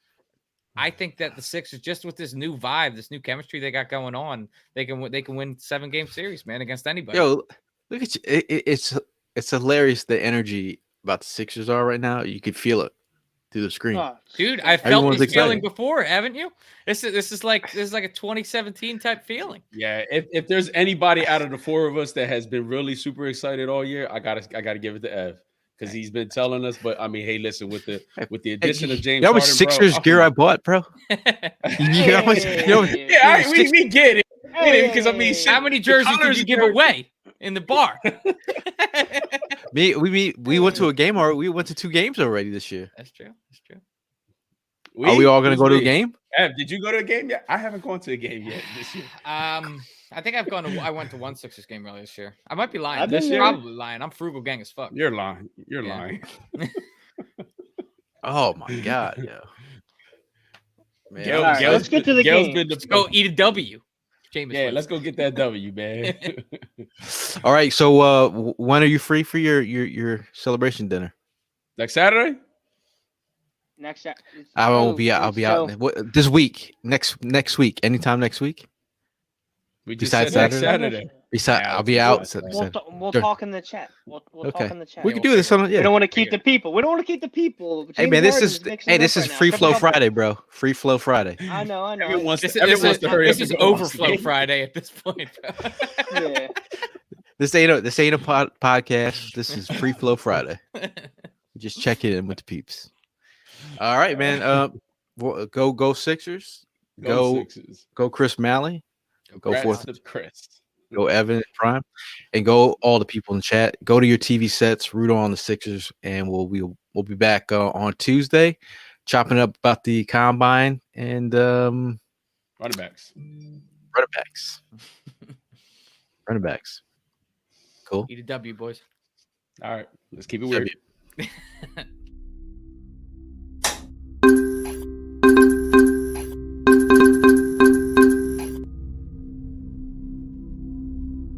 I think that the Sixers, just with this new vibe, this new chemistry they got going on, they can win 7-game series, man, against anybody. Yo, look at you. It's hilarious the energy about the Sixers are right now. You could feel it through the screen. Dude, I felt this feeling before, haven't you? This is like a 2017 type feeling. Yeah, if there's anybody out of the four of us that has been really super excited all year, I gotta give it to Ev because he's been telling us. But I mean, hey, listen, with the addition of James, that was Sixers gear I bought, bro. We get it. Because I mean, how many jerseys did you give away in the bar? We went to a game, or we went to 2 games already this year. That's true. That's true. Are we all going to go to a game? Ev, did you go to a game yet? I haven't gone to a game yet this year. I think I went to one Sixers game earlier this year. I might be lying. Probably lying. I'm frugal gang as fuck. You're lying. You're lying. Oh my god, yo. Man, let's get to the game. Let's go eat a W. Jameis, let's go get that W, man. All right, so when are you free for your celebration dinner? Next Saturday? I won't be out. I'll be out this week. Next week. Anytime next week. We just Besides said next Saturday. I'll be out. We'll talk in the chat. We'll talk in the chat. We can do this on. Yeah. We don't want to keep the people. Hey man, this is Free Flow Friday, bro. Free Flow Friday. I know. Everyone wants this to hurry up. This is Overflow Friday at this point. Yeah. This ain't a podcast. This is Free Flow Friday. Just check it in with the peeps. All right, man. Go Sixers. Go Chris Malley. Go forth. Go Evan Prime, and go all the people in the chat. Go to your TV sets, root on the Sixers, and we'll be back on Tuesday, chopping up about the combine and running backs. Cool. Eat a W, boys. All right, let's keep it weird.